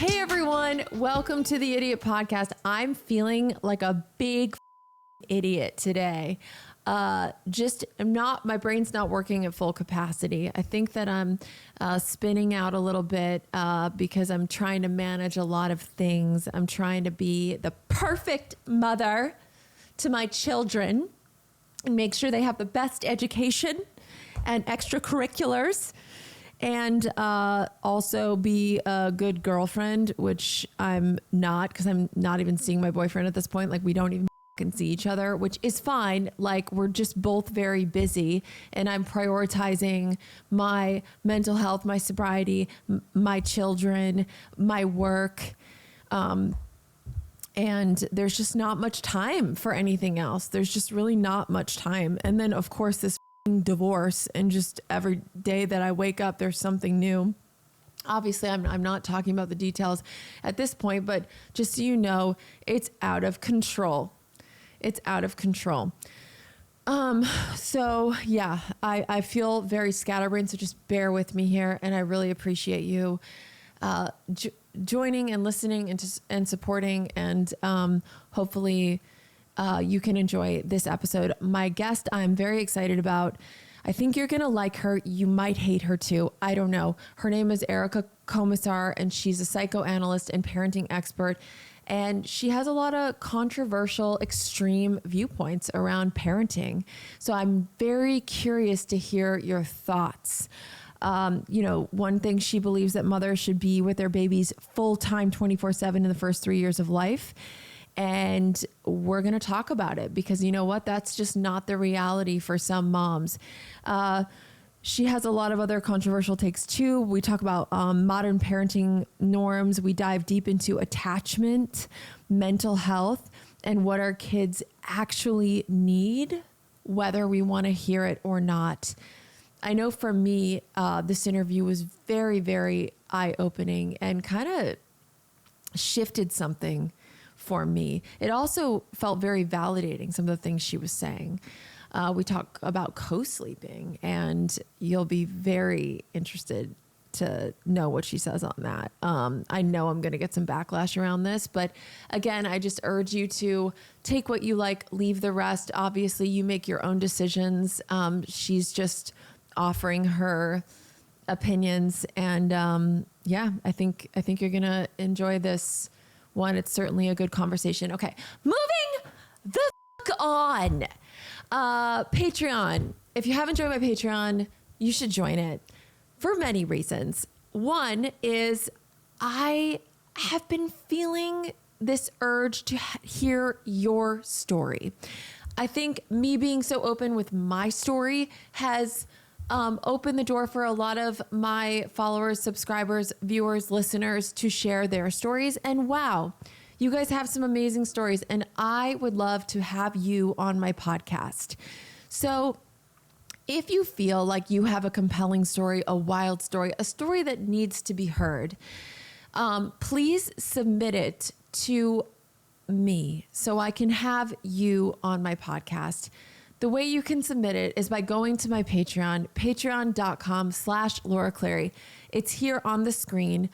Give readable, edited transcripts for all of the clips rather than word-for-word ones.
Hey everyone, welcome to the Idiot Podcast. I'm feeling like a big idiot today. My brain's not working at full capacity. I think that I'm spinning out a little bit because I'm trying to manage a lot of things. I'm trying to be the perfect mother to my children and make sure they have the best education and extracurriculars. And also be a good girlfriend, which I'm not, because I'm not even seeing my boyfriend at this point. Like, we don't even see each other, which is fine. Like, we're just both very busy, and I'm prioritizing my mental health, my sobriety, my children, my work. And there's just not much time for anything else. There's just really not much time. And then, of course, this divorce, and just every day that I wake up, there's something new. Obviously, I'm not talking about the details at this point, but just so you know, it's out of control. It's out of control. So yeah, I feel very scatterbrained, so just bear with me here. And I really appreciate you joining and listening and supporting, and hopefully you can enjoy this episode. My guest, I'm very excited about. I think you're going to like her. You might hate her too. I don't know. Her name is Komisar, and she's a psychoanalyst and parenting expert. And she has a lot of controversial, extreme viewpoints around parenting. So I'm very curious to hear your thoughts. One thing, she believes that mothers should be with their babies full-time 24/7 in the first 3 years of life. And we're going to talk about it because you know what? That's just not the reality for some moms. She has a lot of other controversial takes too. We talk about modern parenting norms. We dive deep into attachment, mental health, and what our kids actually need, whether we want to hear it or not. I know for me, this interview was very, very eye-opening and kind of shifted something for me. It also felt very validating, some of the things she was saying. We talk about co-sleeping, and you'll be very interested to know what she says on that. I know I'm going to get some backlash around this, but again, I just urge you to take what you like, leave the rest. Obviously, you make your own decisions. She's just offering her opinions, and I think you're going to enjoy this one. It's certainly a good conversation. Okay, moving the on. Patreon. If you haven't joined my Patreon, you should join it for many reasons. One is I have been feeling this urge to hear your story. I think me being so open with my story has opened the door for a lot of my followers, subscribers, viewers, listeners to share their stories. And wow, you guys have some amazing stories, and I would love to have you on my podcast. So if you feel like you have a compelling story, a wild story, a story that needs to be heard, please submit it to me so I can have you on my podcast. The way you can submit it is by going to my Patreon, patreon.com/Laura Clary. It's here on the screen,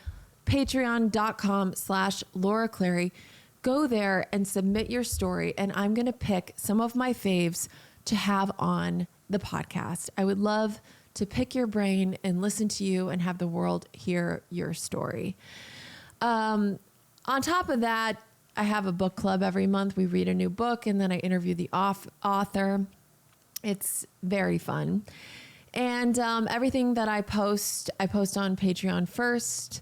patreon.com/Laura Clary. Go there and submit your story, and I'm going to pick some of my faves to have on the podcast. I would love to pick your brain and listen to you and have the world hear your story. On top of that, I have a book club every month. We read a new book, and then I interview the author. It's very fun. And everything that I post on Patreon first.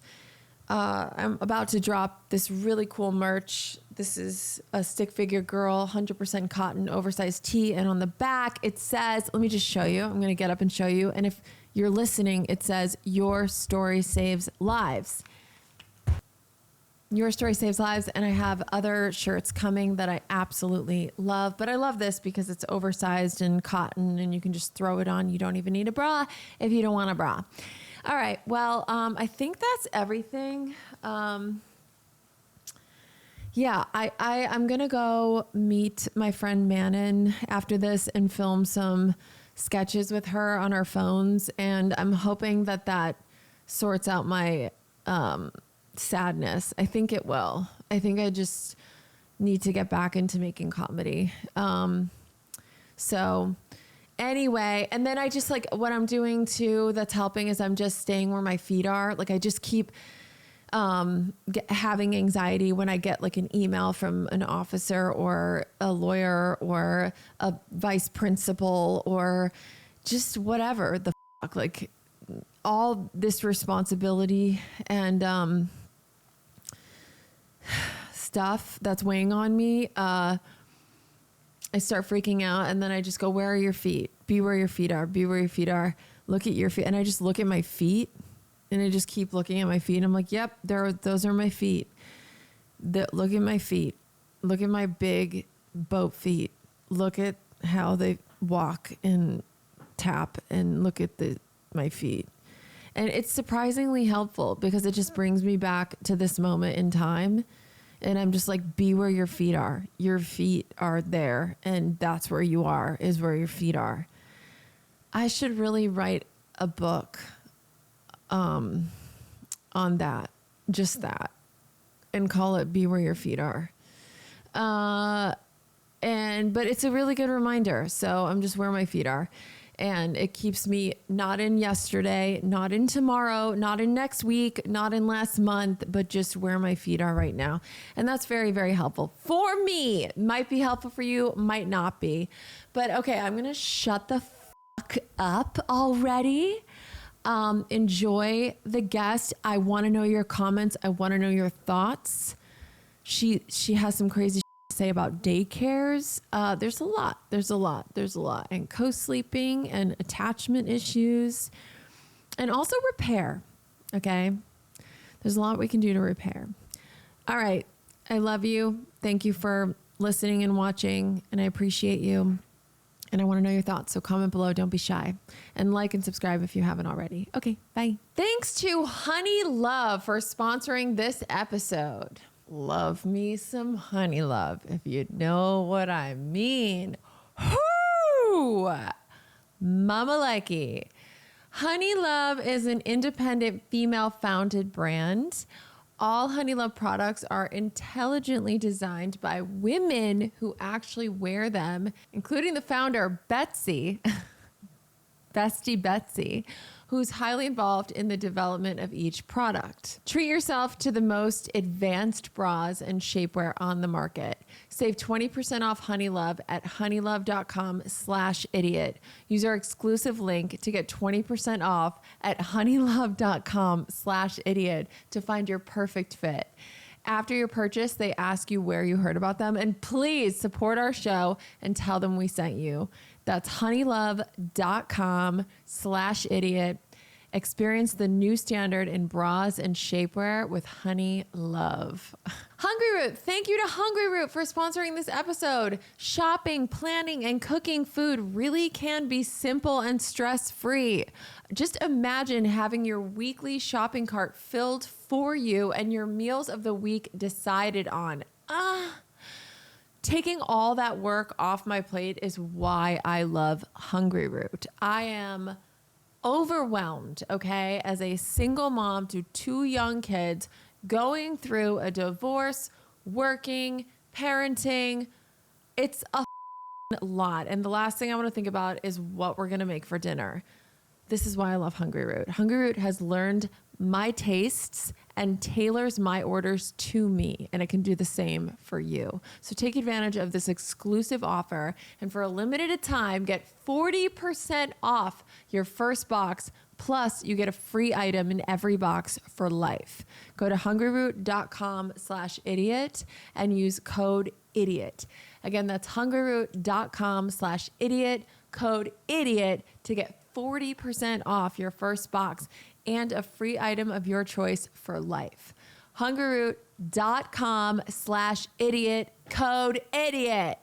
I'm about to drop this really cool merch. This is a stick figure girl, 100% cotton, oversized tee. And on the back, it says, let me just show you. I'm going to get up and show you. And if you're listening, it says, "Your story saves lives." Your story saves lives. And I have other shirts coming that I absolutely love. But I love this because it's oversized and cotton, and you can just throw it on. You don't even need a bra if you don't want a bra. All right. Well, I think that's everything. I'm going to go meet my friend Manon after this and film some sketches with her on our phones. And I'm hoping that sorts out my sadness. I think it will. I think I just need to get back into making comedy. So anyway, and then I just like what I'm doing too that's helping is I'm just staying where my feet are. Like I just keep having anxiety when I get like an email from an officer or a lawyer or a vice principal or just whatever the fuck, like all this responsibility and stuff that's weighing on me. I start freaking out and then I just go, where are your feet? Be where your feet are. Be where your feet are. Look at your feet. And I just look at my feet and I just keep looking at my feet. And I'm like, yep, those are my feet. Look at my feet. Look at my big boat feet. Look at how they walk and tap and look at my feet. And it's surprisingly helpful because it just brings me back to this moment in time. And I'm just like, be where your feet are. Your feet are there. And that's where you are, is where your feet are. I should really write a book on that, just that, and call it Be Where Your Feet Are. But it's a really good reminder. So I'm just where my feet are. And it keeps me not in yesterday, not in tomorrow, not in next week, not in last month, but just where my feet are right now. And that's very, very helpful for me. Might be helpful for you, might not be. But okay, I'm going to shut the fuck up already. Enjoy the guest. I want to know your comments. I want to know your thoughts. She has some crazy say about daycares. There's a lot. And co-sleeping and attachment issues and also repair. Okay. There's a lot we can do to repair. All right. I love you. Thank you for listening and watching, and I appreciate you. And I want to know your thoughts. So comment below. Don't be shy. And like and subscribe if you haven't already. Okay. Bye. Thanks to Honeylove for sponsoring this episode. Love me some Honeylove, if you know what I mean. Whoo! Mama likey. Honeylove is an independent female-founded brand. All Honeylove products are intelligently designed by women who actually wear them, including the founder, Betsy, Bestie Betsy, who's highly involved in the development of each product. Treat yourself to the most advanced bras and shapewear on the market. Save 20% off Honeylove at honeylove.com/idiot. Use our exclusive link to get 20% off at honeylove.com/idiot to find your perfect fit. After your purchase, they ask you where you heard about them, and please support our show and tell them we sent you. That's honeylove.com/idiot. Experience the new standard in bras and shapewear with Honeylove. Hungryroot. Thank you to Hungryroot for sponsoring this episode. Shopping, planning, and cooking food really can be simple and stress-free. Just imagine having your weekly shopping cart filled for you and your meals of the week decided on. Taking all that work off my plate is why I love Hungryroot. I am overwhelmed, okay, as a single mom to 2 young kids, going through a divorce, working, parenting. It's a lot. And the last thing I want to think about is what we're going to make for dinner. This is why I love Hungryroot. Hungryroot has learned my tastes and tailors my orders to me, and it can do the same for you. So take advantage of this exclusive offer, and for a limited time, get 40% off your first box, plus you get a free item in every box for life. Go to hungryroot.com/idiot and use code IDIOT. Again, that's hungryroot.com/idiot, code IDIOT to get 40% off your first box and a free item of your choice for life. Hungryroot.com/idiot, code IDIOT.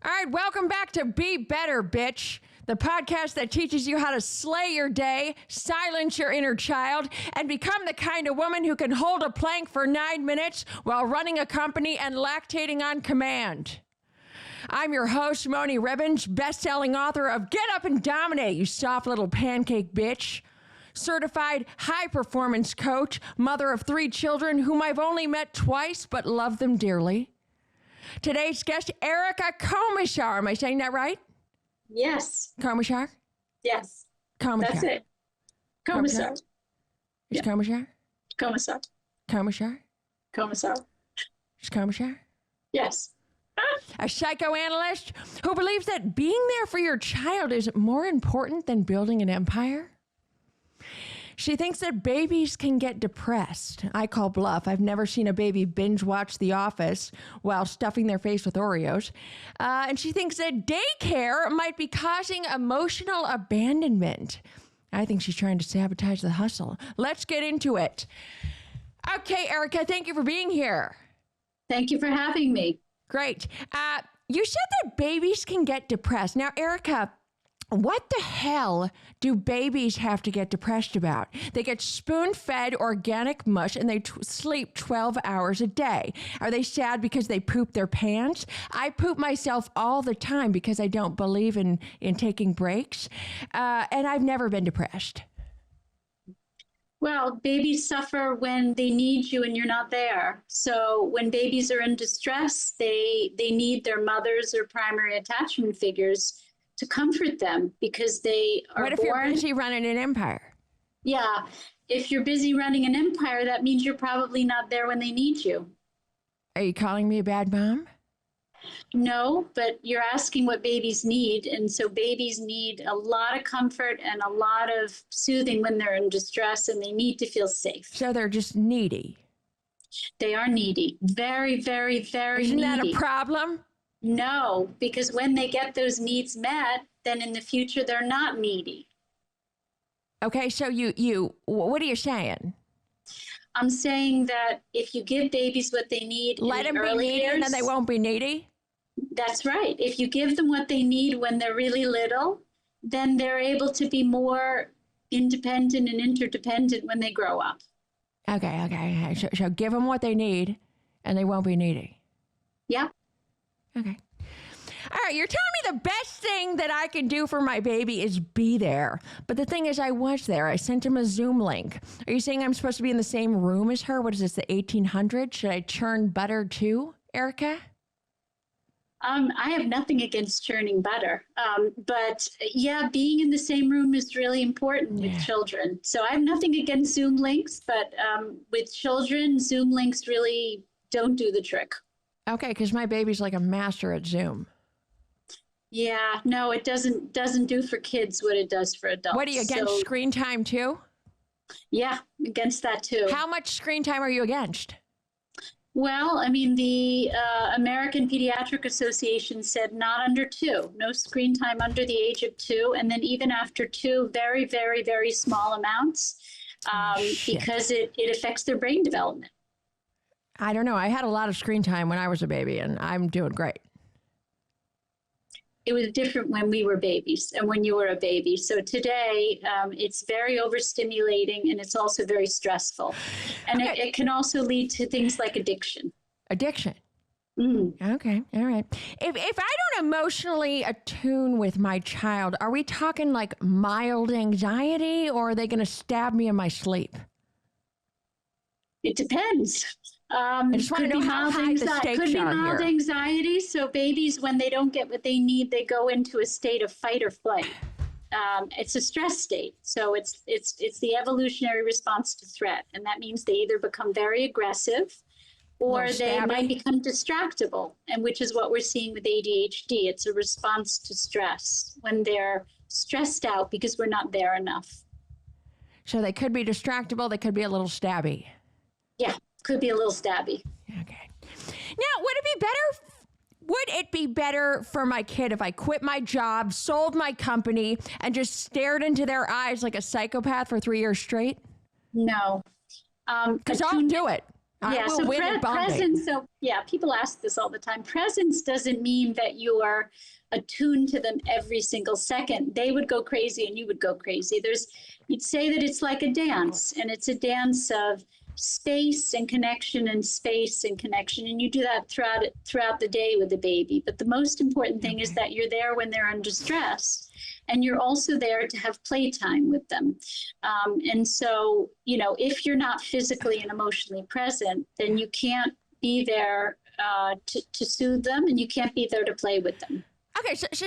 All right, welcome back to Be Better, Bitch, the podcast that teaches you how to slay your day, silence your inner child, and become the kind of woman who can hold a plank for 9 minutes while running a company and lactating on command. I'm your host, Moni Ribbons, best-selling author of Get Up and Dominate, you soft little pancake bitch. certified high performance coach, mother of 3 children whom I've only met twice but love them dearly. Today's guest, Erica Komisar. Am I saying that right? Yes. Komisar? Yes. Komisar. That's it. Komisar. Is Yeah. Komisar? Komisar. Komisar? Komisar. Is Komisar? Yes. A psychoanalyst who believes that being there for your child is more important than building an empire. She thinks that babies can get depressed. I call bluff. I've never seen a baby binge watch The Office while stuffing their face with Oreos. And she thinks that daycare might be causing emotional abandonment. I think she's trying to sabotage the hustle. Let's get into it. Okay, Erica, thank you for being here. Thank you for having me. Great. You said that babies can get depressed. Now, Erica, what the hell do babies have to get depressed about? They get spoon-fed organic mush and they sleep 12 hours a day. Are they sad because they poop their pants? I poop myself all the time because I don't believe in taking breaks. And I've never been depressed. Well, babies suffer when they need you and you're not there. So when babies are in distress, they need their mothers or primary attachment figures to comfort them because they are What if you're busy running an empire? Yeah. If you're busy running an empire, that means you're probably not there when they need you. Are you calling me a bad mom? No, but you're asking what babies need. And so babies need a lot of comfort and a lot of soothing when they're in distress, and they need to feel safe. So they're just needy. They are needy. Very, very, very Isn't needy. that a problem? No, because when they get those needs met, then in the future, they're not needy. Okay, so what are you saying? I'm saying that if you give babies what they need Let in them the be early needy years, and then they won't be needy? That's right. If you give them what they need when they're really little, then they're able to be more independent and interdependent when they grow up. Okay. So give them what they need and they won't be needy. Yeah. Okay. All right, you're telling me the best thing that I can do for my baby is be there. But the thing is, I was there. I sent him a Zoom link. Are you saying I'm supposed to be in the same room as her? What is this, the 1800s? Should I churn butter too, Erica? I have nothing against churning butter. But yeah, being in the same room is really important with children. So I have nothing against Zoom links, but with children, Zoom links really don't do the trick. Okay, because my baby's like a master at Zoom. Yeah, no, it doesn't do for kids what it does for adults. What are you against, screen time too? Yeah, against that too. How much screen time are you against? Well, I mean, the American Pediatric Association said not under 2, no screen time under the age of 2. And then even after 2, very, very, very small amounts because it affects their brain development. I don't know. I had a lot of screen time when I was a baby and I'm doing great. It was different when we were babies and when you were a baby. So today, it's very overstimulating and it's also very stressful. And it can also lead to things like addiction. Addiction? Mm. Okay, all right. If I don't emotionally attune with my child, are we talking like mild anxiety or are they going to stab me in my sleep? It depends. I just want to know how high the stakes could be are mild here. anxiety. So babies, when they don't get what they need, they go into a state of fight or flight. It's a stress state. So it's the evolutionary response to threat. And that means they either become very aggressive or they might become distractible, and which is what we're seeing with ADHD. It's a response to stress when they're stressed out because we're not there enough. So they could be distractible. They could be a little stabby. Yeah, could be a little stabby. Okay. Now, would it be better for my kid if I quit my job, sold my company, and just stared into their eyes like a psychopath for 3 years straight? No. Because I'll do it. I will win at bonding. Presence, so yeah, people ask this all the time. Presence doesn't mean that you are attuned to them every single second. They would go crazy and you would go crazy. You'd say that it's like a dance, and it's a dance of space and connection and space and connection. And you do that throughout the day with the baby. But the most important thing is that you're there when they're under stress. And you're also there to have playtime with them. And so, if you're not physically and emotionally present, then you can't be there to soothe them, and you can't be there to play with them. Okay, so do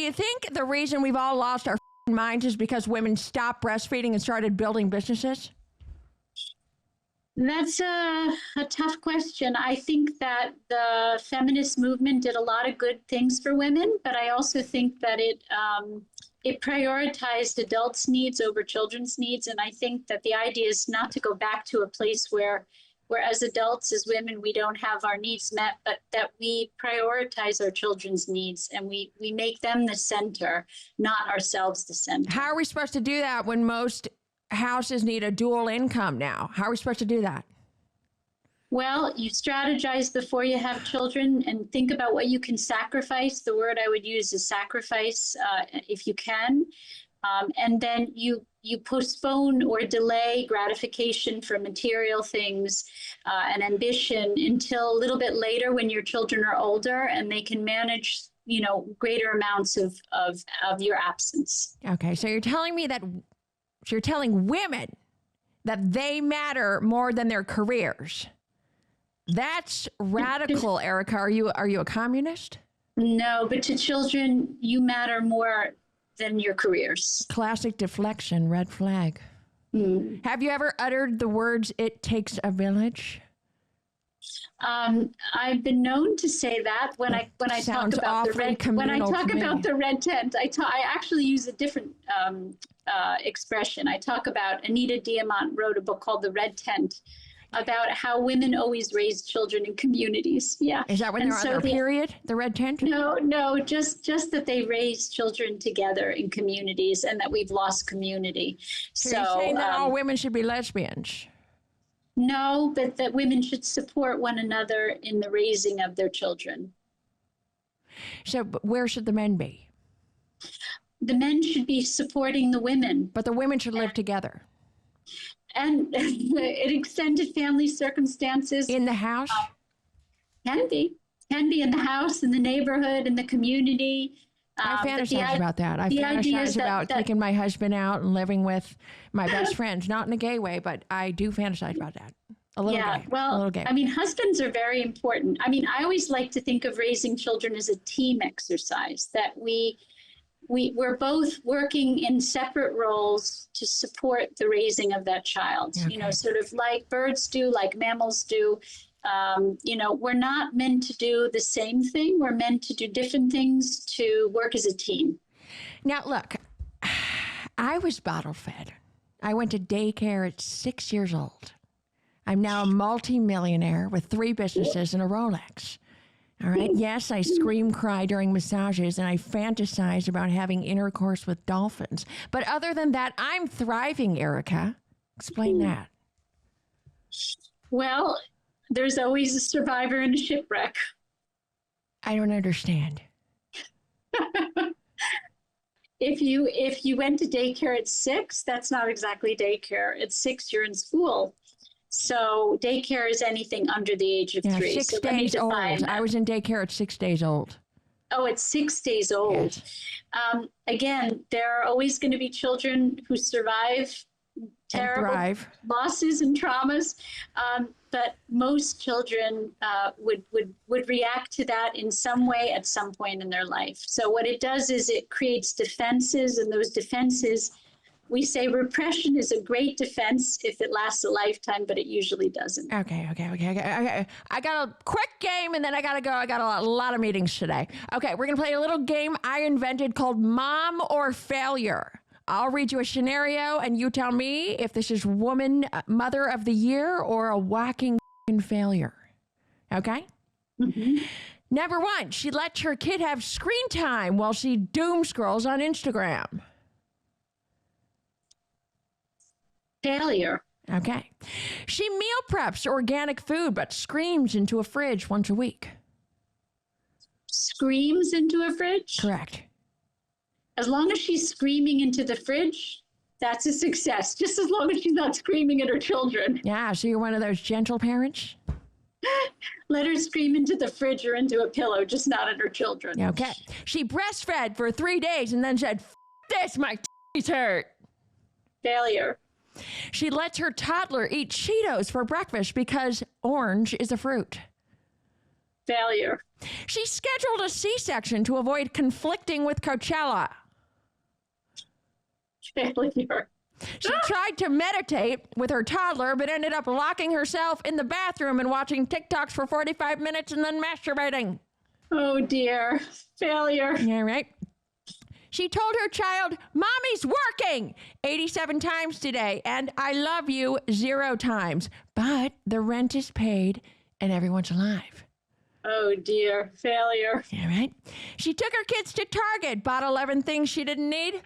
you think the reason we've all lost our minds is because women stopped breastfeeding and started building businesses? That's a tough question. I think that the feminist movement did a lot of good things for women, but I also think that it prioritized adults' needs over children's needs. And I think that the idea is not to go back to a place where as adults, as women, we don't have our needs met, but that we prioritize our children's needs and we make them the center, not ourselves the center. How are we supposed to do that when most houses need a dual income now? How are we supposed to do that? Well, you strategize before you have children and think about what you can sacrifice. The word I would use is sacrifice, if you can. And then you postpone or delay gratification for material things and ambition until a little bit later when your children are older and they can manage, greater amounts of your absence. Okay, so you're telling me that you're telling women that they matter more than their careers. That's radical, Erica. Are you a communist? No, but to children, you matter more than your careers. Classic deflection, red flag. Have you ever uttered the words, "it takes a village"? I've been known to say that when I talk about the red tent. I actually use a different expression. I talk about Anita Diamant wrote a book called The Red Tent about how women always raise children in communities. Yeah. Is that when they're on their period, the red tent? No, just that they raise children together in communities and that we've lost community. So you're saying that all women should be lesbians? No, but that women should support one another in the raising of their children. So where should the men be? The men should be supporting the women. But the women should live together. And in extended family circumstances. In the house? Can be in the house, in the neighborhood, in the community. I fantasize about that. I fantasize about taking my husband out and living with my best friends, not in a gay way, but I do fantasize about that. A little gay. Well, a little gay. I mean, husbands are very important. I mean, I always like to think of raising children as a team exercise, that we're both working in separate roles to support the raising of that child, okay. Sort of like birds do, like mammals do. We're not meant to do the same thing. We're meant to do different things to work as a team. Now, look, I was bottle fed. I went to daycare at 6 years old. I'm now a multi-millionaire with 3 businesses and a Rolex. All right. Yes, I scream, cry during massages, and I fantasize about having intercourse with dolphins. But other than that, I'm thriving, Erica. Explain that. Well, there's always a survivor in a shipwreck. I don't understand. If you went to daycare at 6, that's not exactly daycare. At 6, you're in school. So daycare is anything under the age of 3. 6 days old. I was in daycare at 6 days old. Oh, at 6 days old. Yes. Again, there are always going to be children who survive terrible losses and traumas. But most children would react to that in some way at some point in their life. So what it does is it creates defenses, and those defenses, we say repression is a great defense if it lasts a lifetime, but it usually doesn't. Okay. I got a quick game and then I got to go. I got a lot of meetings today. Okay, we're going to play a little game I invented called Mom or Failure. I'll read you a scenario and you tell me if this is woman mother of the year or a whacking failure. Okay? Mm-hmm. Number 1, she lets her kid have screen time while she doom scrolls on Instagram. Failure. Okay. She meal preps organic food, but screams into a fridge once a week. Screams into a fridge? Correct. As long as she's screaming into the fridge, That's a success, just as long as she's not screaming at her children. Yeah, so you're one of those gentle parents? Let her scream into the fridge or into a pillow, just not at her children. Okay. She breastfed for 3 days and then said, "F this, my titties hurt." Failure. She lets her toddler eat Cheetos for breakfast because orange is a fruit. Failure. She scheduled a C-section to avoid conflicting with Coachella. Failure. She tried to meditate with her toddler, but ended up locking herself in the bathroom and watching TikToks for 45 minutes and then masturbating. Oh, dear. Failure. All right. She told her child, "Mommy's working," 87 times today, and "I love you" 0 times. But the rent is paid and everyone's alive. Oh, dear. Failure. All right. She took her kids to Target, bought 11 things she didn't need,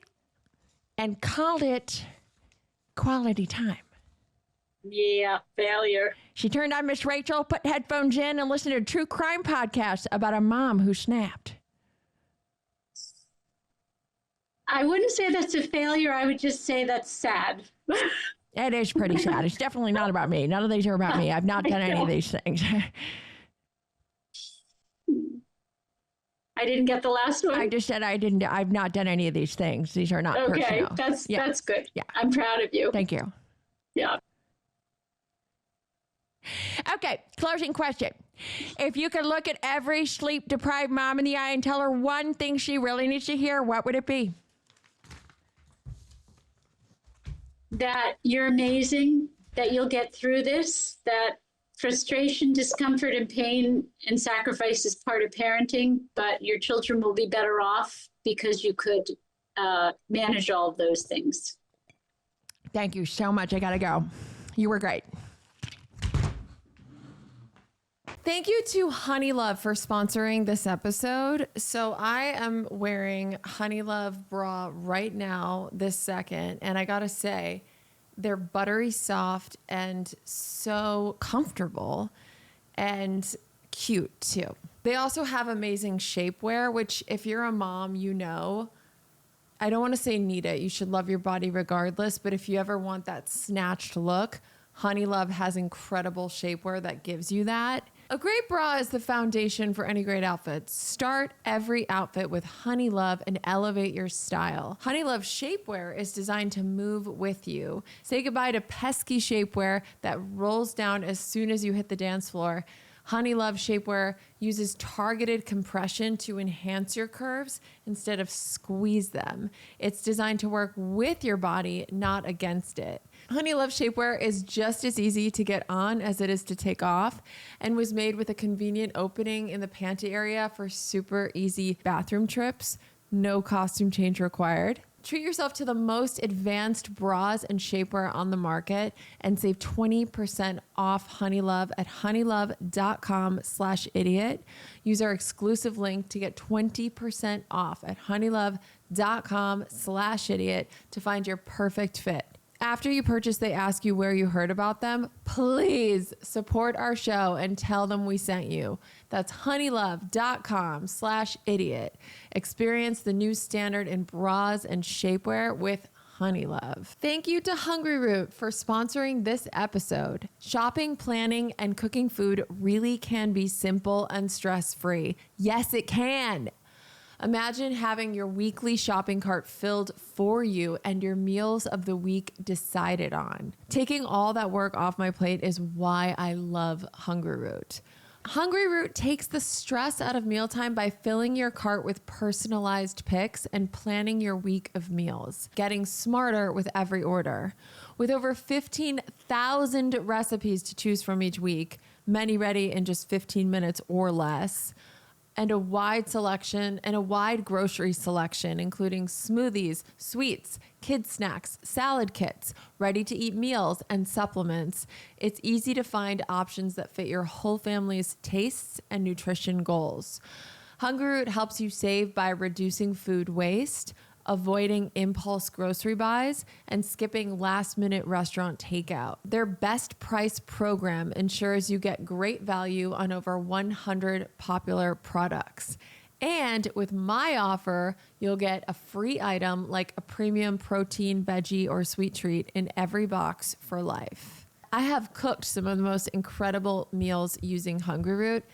and called it quality time. Yeah. Failure. She turned on Miss Rachel, put headphones in, and listened to a true crime podcast about a mom who snapped. I wouldn't say that's a failure. I would just say that's sad. It is pretty sad. It's definitely not about me. None of these are about me. I've not done any of these things. I didn't get the last one. I just said I've not done any of these things. These are not Okay, personal. that's good. Yeah. I'm proud of you. Thank you. Yeah. Okay, closing question. If you could look at every sleep-deprived mom in the eye and tell her one thing she really needs to hear, what would it be? That you're amazing, that you'll get through this, that frustration, discomfort, and pain and sacrifice is part of parenting, but your children will be better off because you could manage all of those things. Thank you so much. I gotta go. You were great. Thank you to Honeylove for sponsoring this episode. So I am wearing Honeylove bra right now, this second. And I gotta say, they're buttery soft and so comfortable and cute too. They also have amazing shapewear, which if you're a mom, you know, I don't want to say need it. You should love your body regardless. But if you ever want that snatched look, Honeylove has incredible shapewear that gives you that. A great bra is the foundation for any great outfit. Start every outfit with Honeylove and elevate your style. Honeylove shapewear is designed to move with you. Say goodbye to pesky shapewear that rolls down as soon as you hit the dance floor. Honeylove shapewear uses targeted compression to enhance your curves instead of squeeze them. It's designed to work with your body, not against it. Honeylove shapewear is just as easy to get on as it is to take off and was made with a convenient opening in the panty area for super easy bathroom trips. No costume change required. Treat yourself to the most advanced bras and shapewear on the market and save 20% off Honeylove at honeylove.com/idiot. Use our exclusive link to get 20% off at honeylove.com/idiot to find your perfect fit. After you purchase, they ask you where you heard about them. Please support our show and tell them we sent you. That's honeylove.com/idiot. Experience the new standard in bras and shapewear with Honeylove. Thank you to Hungryroot for sponsoring this episode. Shopping, planning, and cooking food really can be simple and stress-free. Yes, it can. Imagine having your weekly shopping cart filled for you and your meals of the week decided on. Taking all that work off my plate is why I love Hungryroot. Hungryroot takes the stress out of mealtime by filling your cart with personalized picks and planning your week of meals, getting smarter with every order. With over 15,000 recipes to choose from each week, many ready in just 15 minutes or less, and a wide grocery selection, including smoothies, sweets, kids snacks, salad kits, ready-to-eat meals, and supplements. It's easy to find options that fit your whole family's tastes and nutrition goals. Hungryroot helps you save by reducing food waste, avoiding impulse grocery buys, and skipping last-minute restaurant takeout. Their best price program ensures you get great value on over 100 popular products. And with my offer, you'll get a free item like a premium protein, veggie, or sweet treat in every box for life. I have cooked some of the most incredible meals using Hungryroot,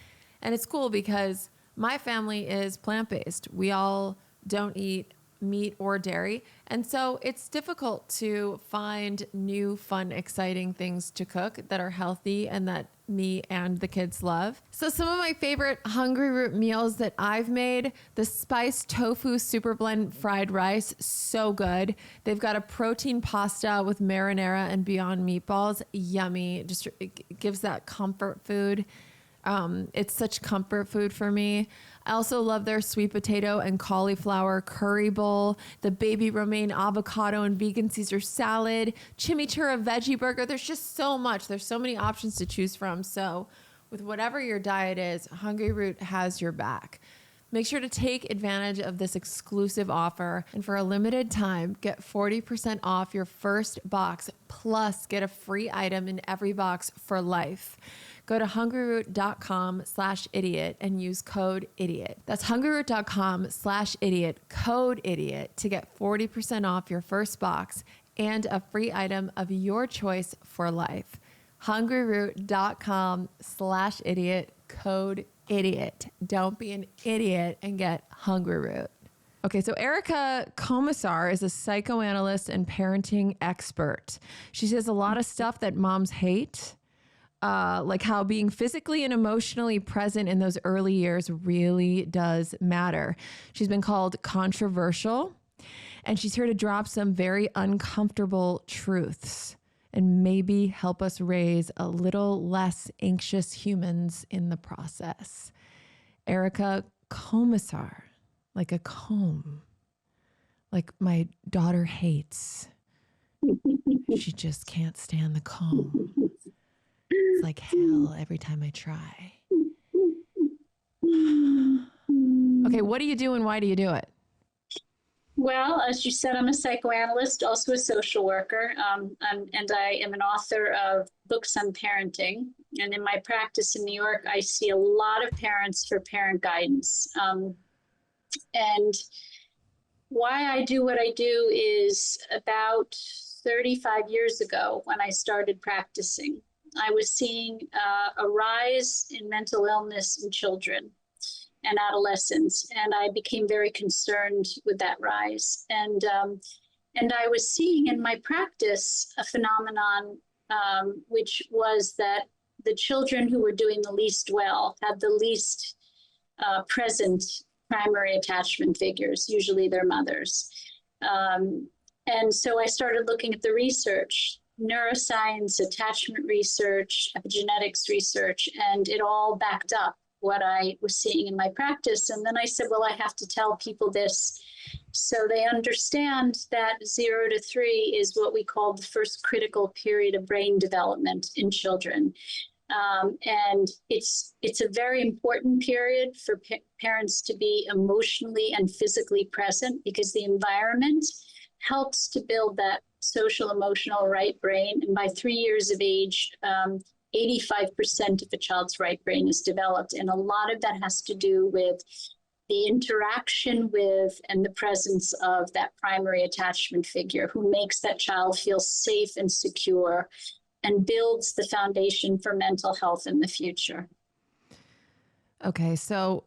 and it's cool because my family is plant-based. We all don't eat meat or dairy, and so it's difficult to find new, fun, exciting things to cook that are healthy and that me and the kids love. So some of my favorite Hungryroot meals that I've made: the spiced tofu super blend fried rice, so good. They've got a protein pasta with marinara and Beyond meatballs, yummy. Just it gives that comfort food. It's such comfort food for me. I also love their sweet potato and cauliflower curry bowl, the baby romaine avocado and vegan Caesar salad, chimichurri veggie burger. There's just so much. There's so many options to choose from. So with whatever your diet is, Hungryroot has your back. Make sure to take advantage of this exclusive offer, and for a limited time, get 40% off your first box, plus get a free item in every box for life. Go to hungryroot.com/idiot and use code idiot. That's hungryroot.com/idiot, code idiot, to get 40% off your first box and a free item of your choice for life. hungryroot.com/idiot, code idiot. Don't be an idiot and get Hungryroot. Okay, so Erica Komisar is a psychoanalyst and parenting expert. She says a lot of stuff that moms hate, like how being physically and emotionally present in those early years really does matter. She's been called controversial, and she's here to drop some very uncomfortable truths and maybe help us raise a little less anxious humans in the process. Erica Komisar, like a comb, like my daughter hates. She just can't stand the comb. It's like hell every time I try. Okay, what do you do and why do you do it? Well, as you said, I'm a psychoanalyst, also a social worker, and I am an author of books on parenting. And in my practice in New York, I see a lot of parents for parent guidance. And why I do what I do is about 35 years ago when I started practicing, I was seeing a rise in mental illness in children and adolescents, and I became very concerned with that rise. And I was seeing in my practice a phenomenon, which was that the children who were doing the least well had the least present primary attachment figures, usually their mothers. And so I started looking at the research, neuroscience, attachment research, epigenetics research, and it all backed up what I was seeing in my practice. And then I said, well, I have to tell people this so they understand that 0 to 3 is what we call the first critical period of brain development in children. And it's a very important period for parents to be emotionally and physically present, because the environment helps to build that social emotional right brain. And by 3 years of age, 85% of a child's right brain is developed. And a lot of that has to do with the interaction with and the presence of that primary attachment figure who makes that child feel safe and secure and builds the foundation for mental health in the future. Okay, so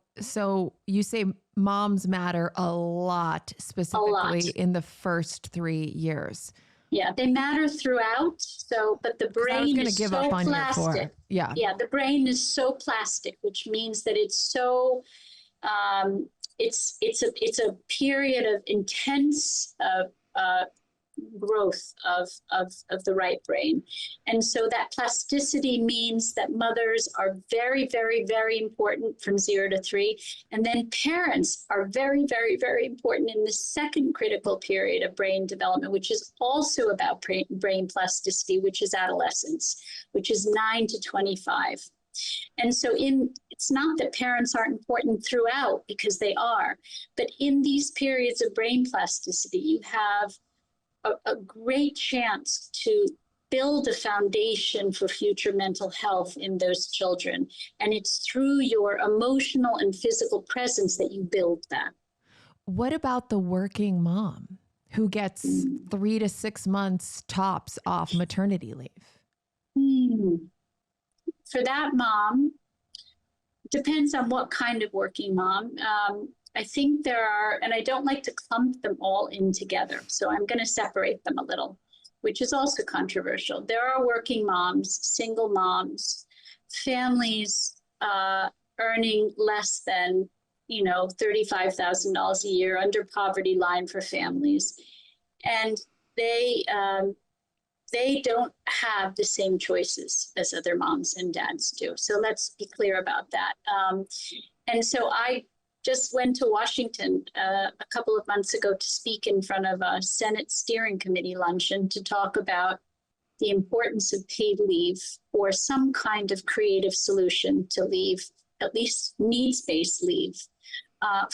you say moms matter a lot, specifically in the first 3 years. Yeah, they matter throughout. So, but the brain is so plastic. Yeah, the brain is so plastic, which means that it's so it's a period of intense growth of the right brain. And so that plasticity means that mothers are very, very, very important from 0 to 3. And then parents are very, very, very important in the second critical period of brain development, which is also about brain plasticity, which is adolescence, which is 9 to 25. And so it's not that parents aren't important throughout, because they are, but in these periods of brain plasticity, you have a great chance to build a foundation for future mental health in those children. And it's through your emotional and physical presence that you build that. What about the working mom who gets 3 to 6 months tops off maternity leave? For that mom, depends on what kind of working mom. I think there are, and I don't like to clump them all in together, so I'm going to separate them a little, which is also controversial. There are working moms, single moms, families earning less than, $35,000 a year, under poverty line for families. And they don't have the same choices as other moms and dads do. So let's be clear about that. And so I just went to Washington a couple of months ago to speak in front of a Senate Steering Committee luncheon to talk about the importance of paid leave or some kind of creative solution to leave, at least needs-based leave,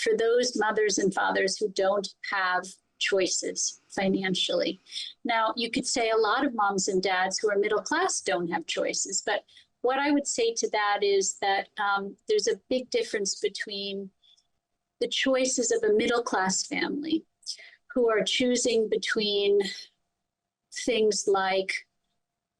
for those mothers and fathers who don't have choices financially. Now, you could say a lot of moms and dads who are middle class don't have choices, but what I would say to that is that there's a big difference between the choices of a middle class family who are choosing between things like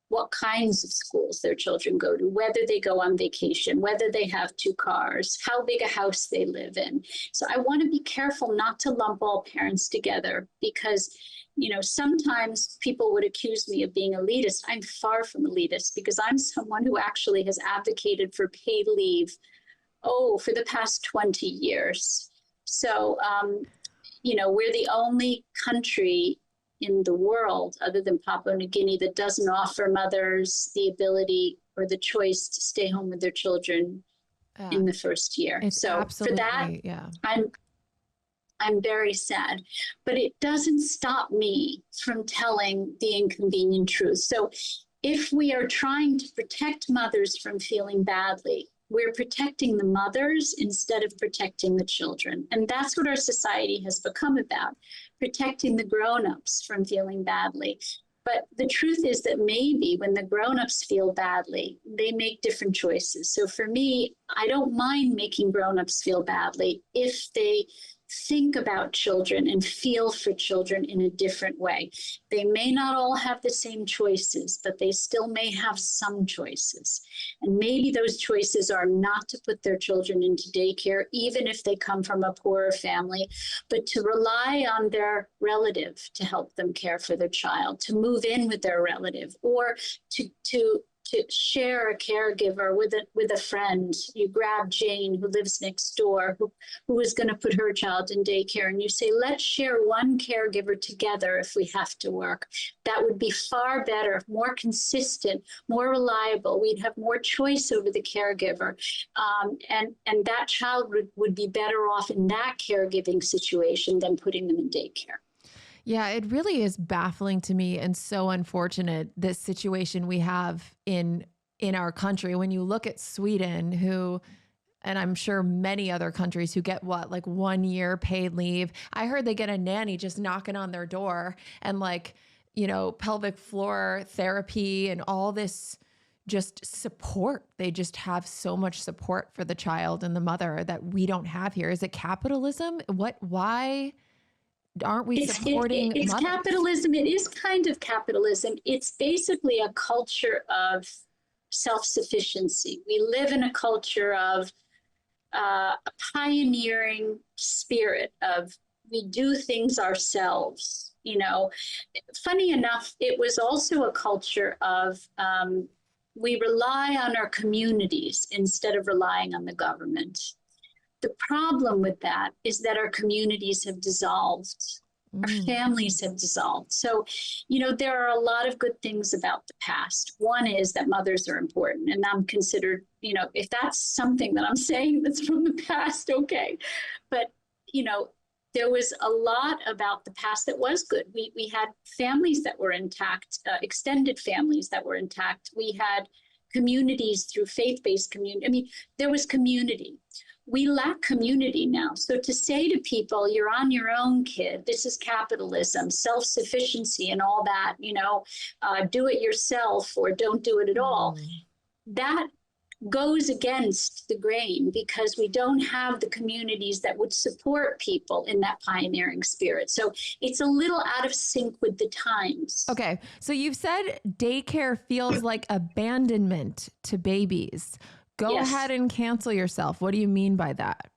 what kinds of schools their children go to, whether they go on vacation, whether they have 2 cars, how big a house they live in. So I want to be careful not to lump all parents together because, sometimes people would accuse me of being elitist. I'm far from elitist because I'm someone who actually has advocated for paid leave, for the past 20 years. So, we're the only country in the world other than Papua New Guinea that doesn't offer mothers the ability or the choice to stay home with their children in the first year. So for that, I'm very sad, but it doesn't stop me from telling the inconvenient truth. So if we are trying to protect mothers from feeling badly, we're protecting the mothers instead of protecting the children. And that's what our society has become about, protecting the grown-ups from feeling badly. But the truth is that maybe when the grown-ups feel badly, they make different choices. So for me, I don't mind making grown-ups feel badly if they think about children and feel for children in a different way. They may not all have the same choices, but they still may have some choices. And maybe those choices are not to put their children into daycare, even if they come from a poorer family, but to rely on their relative to help them care for their child, to move in with their relative, or to share a caregiver with a friend. You grab Jane, who lives next door, who is going to put her child in daycare, and you say, let's share one caregiver together if we have to work. That would be far better, more consistent, more reliable. We'd have more choice over the caregiver. And that child would be better off in that caregiving situation than putting them in daycare. Yeah, it really is baffling to me and so unfortunate, this situation we have in our country. When you look at Sweden, who, and I'm sure many other countries who get like 1 year paid leave. I heard they get a nanny just knocking on their door and pelvic floor therapy and all this just support. They just have so much support for the child and the mother that we don't have here. Is it capitalism? Why aren't we supporting it's mothers? Capitalism. It is kind of capitalism. It's basically a culture of self-sufficiency. We live in a culture of a pioneering spirit of we do things ourselves. Funny enough, it was also a culture of we rely on our communities instead of relying on the government. The problem with that is that our communities have dissolved. Our families have dissolved. So, there are a lot of good things about the past. One is that mothers are important, and I'm considered, if that's something that I'm saying that's from the past, okay. But, there was a lot about the past that was good. We had families that were intact, extended families that were intact. We had communities through faith-based community. I mean, there was community. we lack community now. So to say to people, you're on your own, kid, this is capitalism, self-sufficiency and all that, do it yourself or don't do it at all. That goes against the grain because we don't have the communities that would support people in that pioneering spirit. So it's a little out of sync with the times. Okay. So you've said daycare feels like abandonment to babies. Go ahead and cancel yourself. What do you mean by that?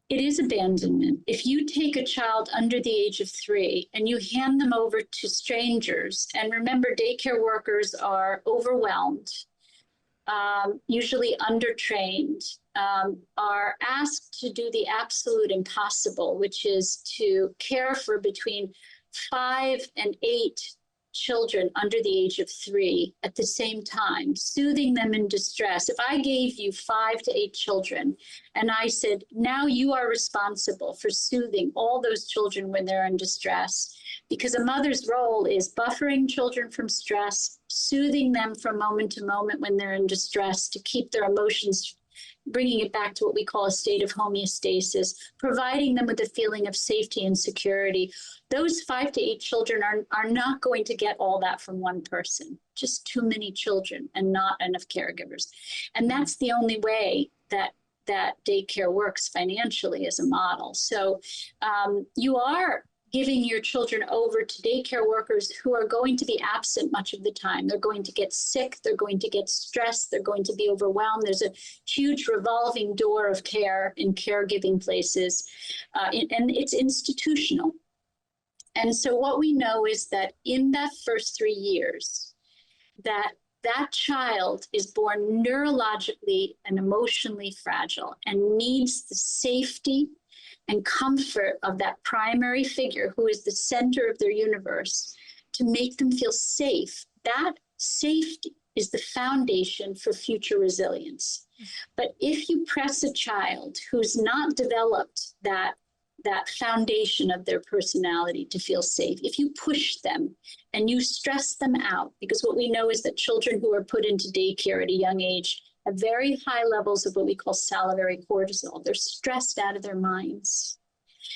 It is abandonment. If you take a child under the age of 3 and you hand them over to strangers, and remember, daycare workers are overwhelmed, usually undertrained, are asked to do the absolute impossible, which is to care for between 5 and 8 children under the age of 3 at the same time, soothing them in distress. If I gave you 5 to 8 children and I said, now you are responsible for soothing all those children when they're in distress, because a mother's role is buffering children from stress, soothing them from moment to moment when they're in distress to keep their emotions, bringing it back to what we call a state of homeostasis, providing them with a feeling of safety and security. Those 5 to 8 children are not going to get all that from one person, just too many children and not enough caregivers. And that's the only way that daycare works financially as a model. So you are giving your children over to daycare workers who are going to be absent much of the time. They're going to get sick. They're going to get stressed. They're going to be overwhelmed. There's a huge revolving door of care in caregiving places, and it's institutional. And so what we know is that in that first 3 years, that child is born neurologically and emotionally fragile and needs the safety and comfort of that primary figure who is the center of their universe to make them feel safe. That safety is the foundation for future resilience. But if you press a child who's not developed that foundation of their personality to feel safe, if you push them and you stress them out, because what we know is that children who are put into daycare at a young age have very high levels of what we call salivary cortisol. They're stressed out of their minds.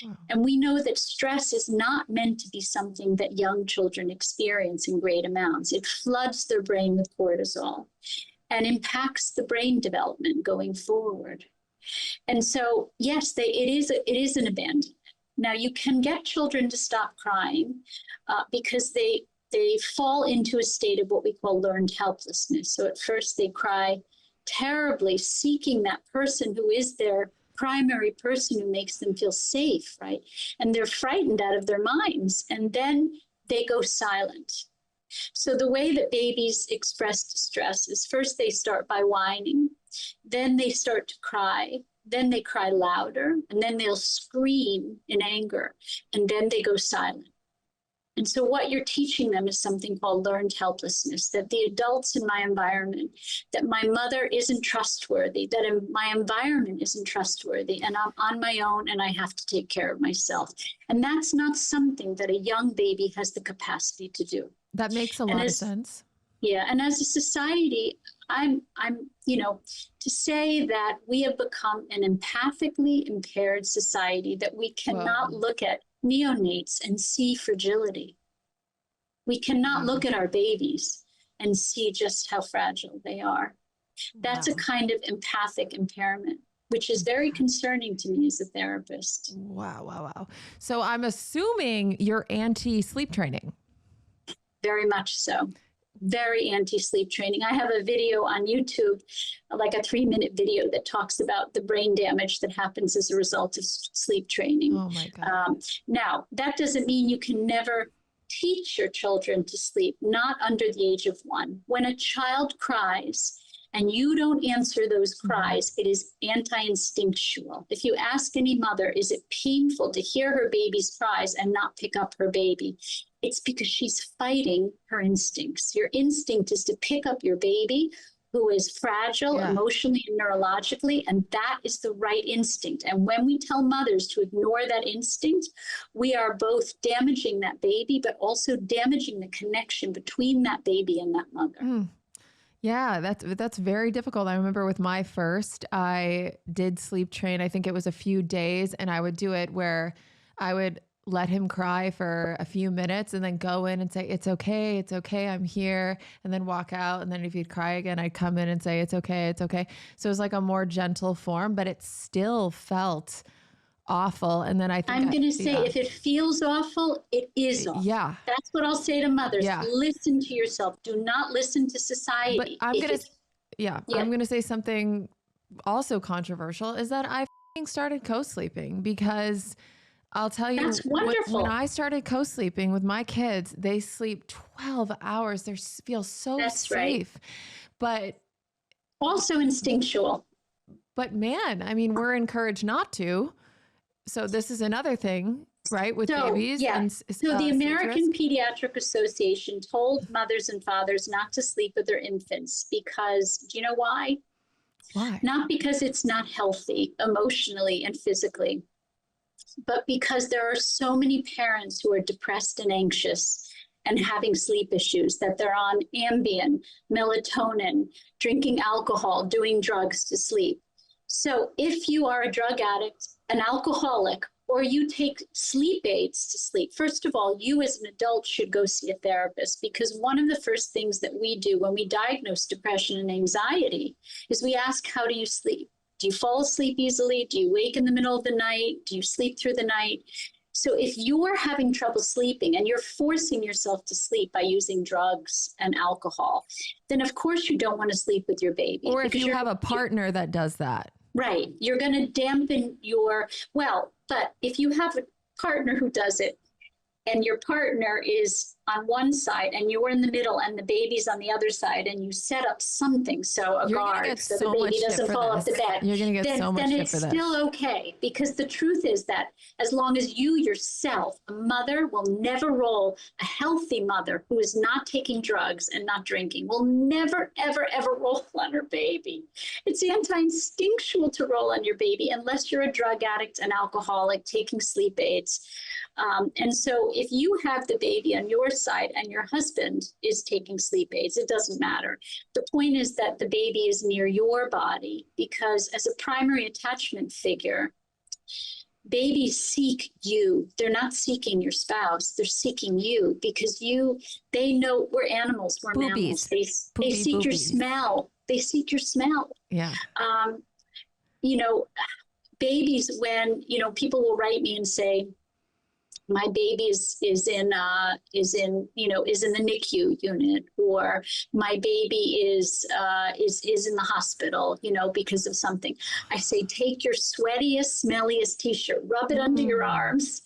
Wow. And we know that stress is not meant to be something that young children experience in great amounts. It floods their brain with cortisol and impacts the brain development going forward. And so, yes, it is an abandonment. Now, you can get children to stop crying because they fall into a state of what we call learned helplessness. So at first they cry terribly, seeking that person who is their primary person who makes them feel safe, right? And they're frightened out of their minds, and then they go silent. So the way that babies express distress is first they start by whining, then they start to cry, then they cry louder, and then they'll scream in anger, and then they go silent. And so what you're teaching them is something called learned helplessness, that the adults in my environment, that my mother isn't trustworthy, that my environment isn't trustworthy, and I'm on my own and I have to take care of myself. And that's not something that a young baby has the capacity to do. That makes a lot of sense. Yeah. And as a society, I'm to say that we have become an empathically impaired society, that we cannot look at neonates and see fragility. We cannot look at our babies and see just how fragile they are. That's a kind of empathic impairment, which is very concerning to me as a therapist. Wow. So I'm assuming you're anti-sleep training. Very much so. Very anti-sleep training. I have a video on YouTube, like a 3-minute video that talks about the brain damage that happens as a result of sleep training. Oh my God. Now, that doesn't mean you can never teach your children to sleep, not under the age of 1. When a child cries and you don't answer those cries, it is anti-instinctual. If you ask any mother, is it painful to hear her baby's cries and not pick up her baby? It's because she's fighting her instincts. Your instinct is to pick up your baby who is fragile emotionally and neurologically, and that is the right instinct. And when we tell mothers to ignore that instinct, we are both damaging that baby, but also damaging the connection between that baby and that mother. Yeah, that's very difficult. I remember with my first, I did sleep train. I think it was a few days, and I would do it where I would let him cry for a few minutes and then go in and say, it's okay, I'm here, and then walk out. And then if he'd cry again, I'd come in and say, it's okay, it's okay. So it was like a more gentle form, but it still felt awful. And then I think I'm going to say, if it feels awful, it is awful. Yeah. That's what I'll say to mothers. Yeah. Listen to yourself. Do not listen to society. But I'm going to say something also controversial is that I started co-sleeping because I'll tell you, that's wonderful. When I started co-sleeping with my kids, they sleep 12 hours. They feel so that's safe, right. but also instinctual. But man, I mean, we're encouraged not to. So this is another thing, right? With babies. Yeah. And, so the American Pediatric Association told mothers and fathers not to sleep with their infants because, do you know why? Why? Not because it's not healthy emotionally and physically, but because there are so many parents who are depressed and anxious and having sleep issues that they're on Ambien, melatonin, drinking alcohol, doing drugs to sleep. So if you are a drug addict, an alcoholic, or you take sleep aids to sleep, first of all, you as an adult should go see a therapist, because one of the first things that we do when we diagnose depression and anxiety is we ask, how do you sleep? Do you fall asleep easily? Do you wake in the middle of the night? Do you sleep through the night? So if you're having trouble sleeping and you're forcing yourself to sleep by using drugs and alcohol, then of course you don't want to sleep with your baby. Or if you have a partner that does that. Right. You're going to dampen but if you have a partner who does it and your partner is on one side and you're in the middle and the baby's on the other side and you set up something, so a guard, so the baby doesn't fall off the bed, you're going to get so much then shit for it's this. still okay. Because the truth is that as long as you yourself, a mother, will never roll, a healthy mother who is not taking drugs and not drinking will never, ever, ever roll on her baby. It's anti-instinctual to roll on your baby unless you're a drug addict, an alcoholic, taking sleep aids. And so if you have the baby on your side and your husband is taking sleep aids, it doesn't matter. The point is that the baby is near your body, because as a primary attachment figure, babies seek you. They're not seeking your spouse. They're seeking you because they know we're animals. We're mammals. They seek your smell. They seek your smell. Yeah. Babies, when, people will write me and say, my baby is in the NICU unit, or my baby is in the hospital, because of something. I say, take your sweatiest, smelliest t-shirt, rub it under your arms,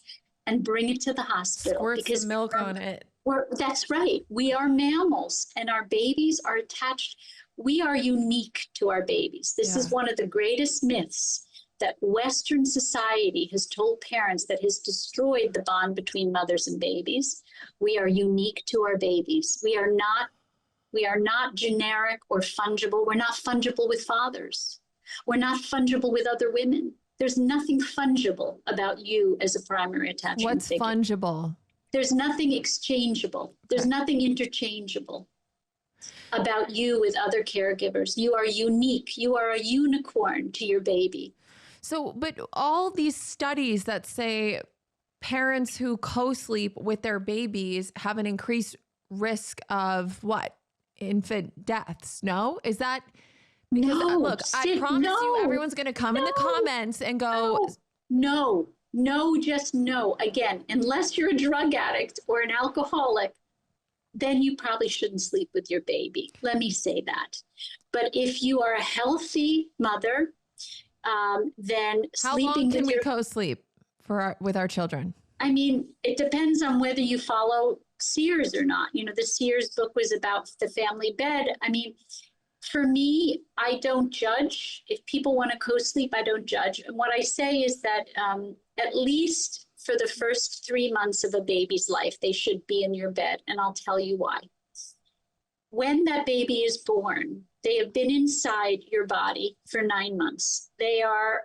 and bring it to the hospital. Squirt some milk on it. That's right. We are mammals, and our babies are attached. We are unique to our babies. This is one of the greatest myths that Western society has told parents that has destroyed the bond between mothers and babies. We are unique to our babies. We are not generic or fungible. We're not fungible with fathers. We're not fungible with other women. There's nothing fungible about you as a primary attachment figure. What's fungible? There's nothing exchangeable. There's nothing interchangeable about you with other caregivers. You are unique. You are a unicorn to your baby. So, but all these studies that say parents who co-sleep with their babies have an increased risk of what? Infant deaths. No? Is that because look, I promise you everyone's going to come in the comments and go, no, just no. Again, unless you're a drug addict or an alcoholic, then you probably shouldn't sleep with your baby. Let me say that. But if you are a healthy mother, then how long can we co-sleep with our children? I mean, it depends on whether you follow Sears or not. The Sears book was about the family bed. I mean, for me, I don't judge. If people want to co-sleep, I don't judge. And what I say is that at least for the first 3 months of a baby's life, they should be in your bed. And I'll tell you why. When that baby is born, they have been inside your body for 9 months. They are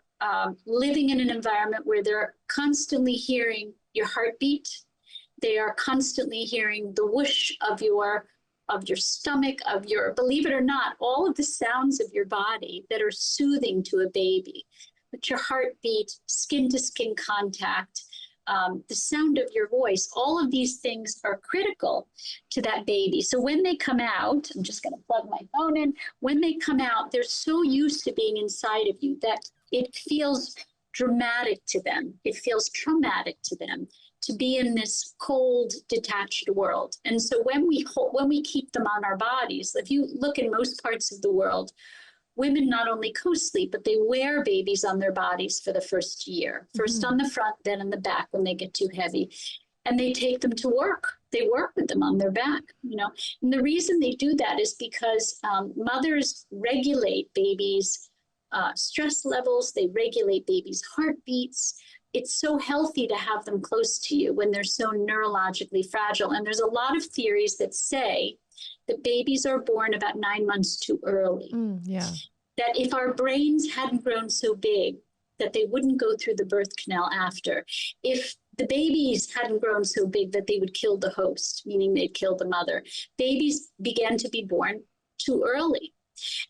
living in an environment where they're constantly hearing your heartbeat. They are constantly hearing the whoosh of your of your stomach, of your, believe it or not, all of the sounds of your body that are soothing to a baby. But your heartbeat, skin to skin contact, the sound of your voice, all of these things are critical to that baby. So when they come out, I'm just going to plug my phone in. When they come out, they're so used to being inside of you that it feels dramatic to them. It feels traumatic to them to be in this cold, detached world. And so when we keep them on our bodies, if you look in most parts of the world, women not only co-sleep, but they wear babies on their bodies for the first year, first on the front, then in the back when they get too heavy. And they take them to work. They work with them on their back, you know. And the reason they do that is because mothers regulate babies' stress levels. They regulate babies' heartbeats. It's so healthy to have them close to you when they're so neurologically fragile. And there's a lot of theories that say that babies are born about 9 months too early. That if our brains hadn't grown so big, that they wouldn't go through the birth canal after. If the babies hadn't grown so big that they would kill the host, meaning they'd kill the mother, babies began to be born too early.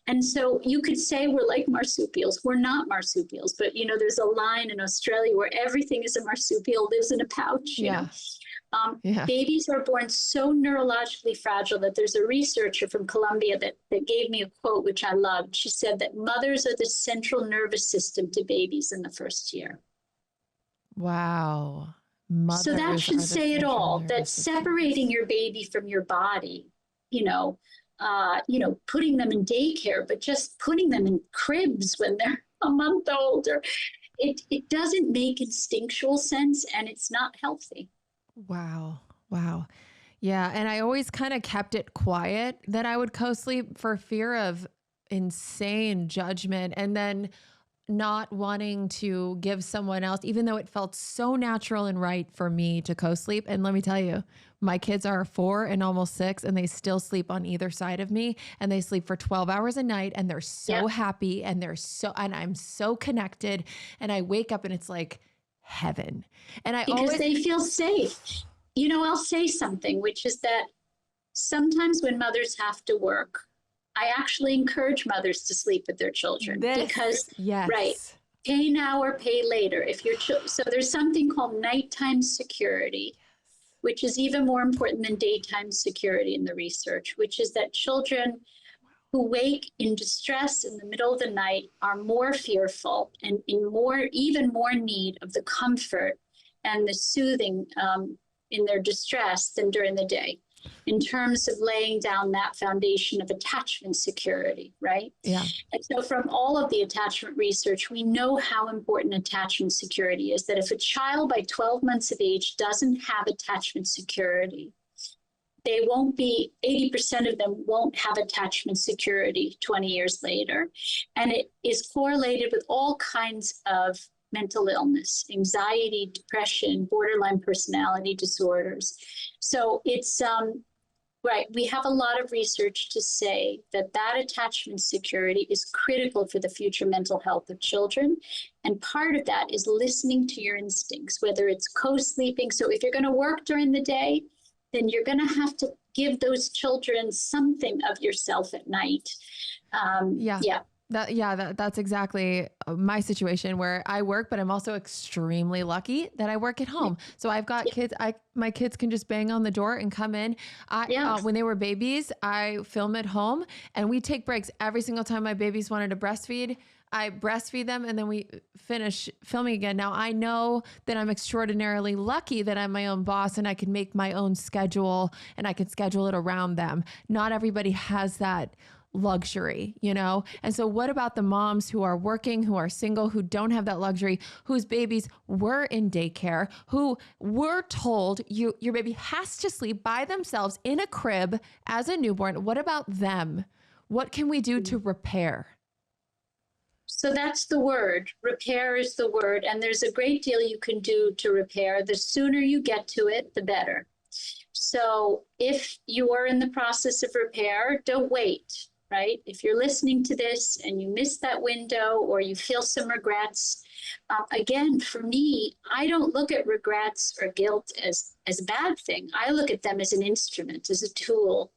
And so you could say we're like marsupials. We're not marsupials, but you know, there's a line in Australia where everything is a marsupial, lives in a pouch. You know? Babies are born so neurologically fragile that there's a researcher from Columbia that gave me a quote, which I loved. She said that mothers are the central nervous system to babies in the first year. Wow. So that should say it all, that separating your baby from your body, putting them in daycare, but just putting them in cribs when they're a month old, or it doesn't make instinctual sense, and it's not healthy. Wow. Yeah. And I always kind of kept it quiet that I would co-sleep for fear of insane judgment, and then not wanting to give someone else, even though it felt so natural and right for me to co-sleep. And let me tell you, my kids are 4 and almost 6, and they still sleep on either side of me, and they sleep for 12 hours a night, and they're so happy, and and I'm so connected, and I wake up and it's like heaven. And because they feel safe. You know, I'll say something, which is that sometimes when mothers have to work, I actually encourage mothers to sleep with their children because, right, pay now or pay later. If your so there's something called nighttime security, which is even more important than daytime security in the research, which is that children who wake in distress in the middle of the night are more fearful and even more need of the comfort and the soothing in their distress than during the day, in terms of laying down that foundation of attachment security, right? Yeah. And so from all of the attachment research, we know how important attachment security is, that if a child by 12 months of age doesn't have attachment security, they won't be, 80% of them won't have attachment security 20 years later. And it is correlated with all kinds of mental illness, anxiety, depression, borderline personality disorders. So it's, right, we have a lot of research to say that attachment security is critical for the future mental health of children. And part of that is listening to your instincts, whether it's co-sleeping. So if you're going to work during the day, then you're going to have to give those children something of yourself at night. That's exactly my situation, where I work, but I'm also extremely lucky that I work at home. So I've got kids. My kids can just bang on the door and come in. When they were babies, I film at home, and we take breaks every single time my babies wanted to breastfeed. I breastfeed them, and then we finish filming again. Now I know that I'm extraordinarily lucky that I'm my own boss, and I can make my own schedule, and I can schedule it around them. Not everybody has that luxury, you know? And so what about the moms who are working, who are single, who don't have that luxury, whose babies were in daycare, who were told your baby has to sleep by themselves in a crib as a newborn? What about them? What can we do to repair? So that's the word. Repair is the word. And there's a great deal you can do to repair. The sooner you get to it, the better. So if you are in the process of repair, don't wait, right? If you're listening to this and you missed that window, or you feel some regrets, again, for me, I don't look at regrets or guilt as a bad thing. I look at them as an instrument, as a tool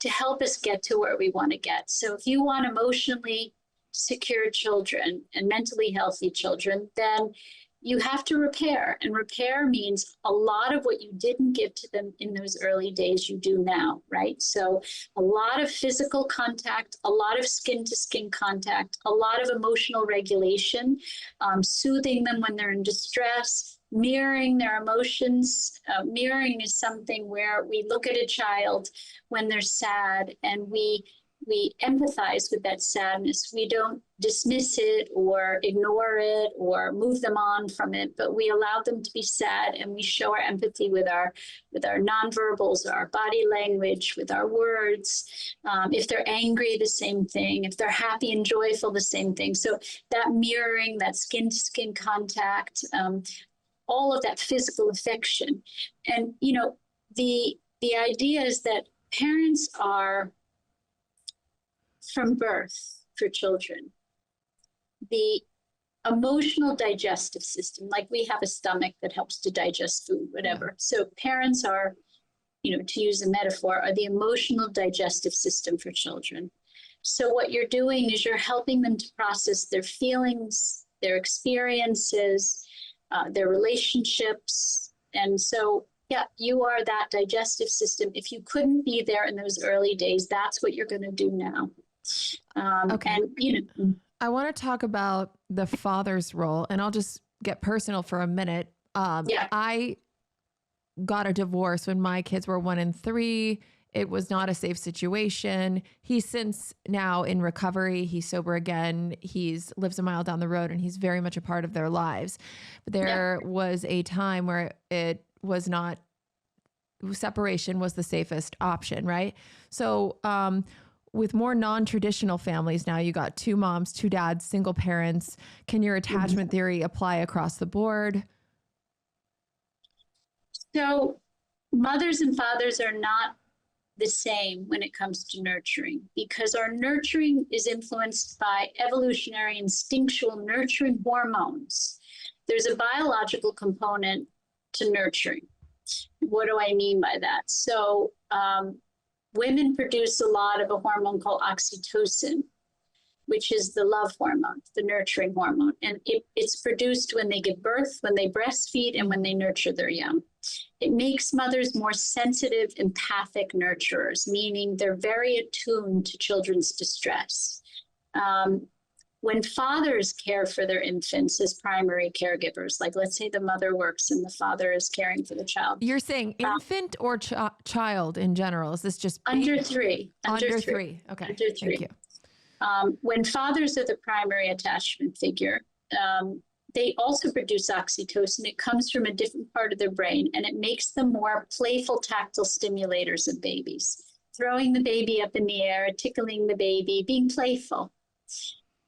to help us get to where we want to get. So if you want emotionally secure children and mentally healthy children, then you have to repair. And repair means a lot of what you didn't give to them in those early days, you do now, right? So a lot of physical contact, a lot of skin to skin contact, a lot of emotional regulation, soothing them when they're in distress, mirroring their emotions. Mirroring is something where we look at a child when they're sad and we empathize with that sadness. We don't dismiss it or ignore it or move them on from it, but we allow them to be sad, and we show our empathy with our nonverbals, our body language, with our words. If they're angry, the same thing. If they're happy and joyful, the same thing. So that mirroring, that skin to skin contact, all of that physical affection. And, you know, the idea is that parents are, from birth for children, the emotional digestive system, like we have a stomach that helps to digest food, whatever. So parents are, you know, to use a metaphor, are the emotional digestive system for children. So what you're doing is you're helping them to process their feelings, their experiences, their relationships. And so, yeah, you are that digestive system. If you couldn't be there in those early days, that's what you're going to do now. Okay. And, you know, I want to talk about the father's role, and I'll just get personal for a minute. Yeah. I got a divorce when my kids were 1 and 3. It was not a safe situation. He's since now in recovery. He's sober again. He's lives a mile down the road, and he's very much a part of their lives. But there was a time where it was not, separation was the safest option, right? So, with more non-traditional families now, you got 2 moms, 2 dads, single parents. Can your attachment theory apply across the board? So mothers and fathers are not the same when it comes to nurturing, because our nurturing is influenced by evolutionary instinctual nurturing hormones. There's a biological component to nurturing. What do I mean by that? So, women produce a lot of a hormone called oxytocin, which is the love hormone, the nurturing hormone. And it's produced when they give birth, when they breastfeed, and when they nurture their young. It makes mothers more sensitive, empathic nurturers, meaning they're very attuned to children's distress. When fathers care for their infants as primary caregivers, like let's say the mother works and the father is caring for the child. You're saying infant or child in general? Is this just under 3? Under 3. Okay. Under 3. Thank you. When fathers are the primary attachment figure, they also produce oxytocin. It comes from a different part of their brain, and it makes them more playful tactile stimulators of babies, throwing the baby up in the air, tickling the baby, being playful.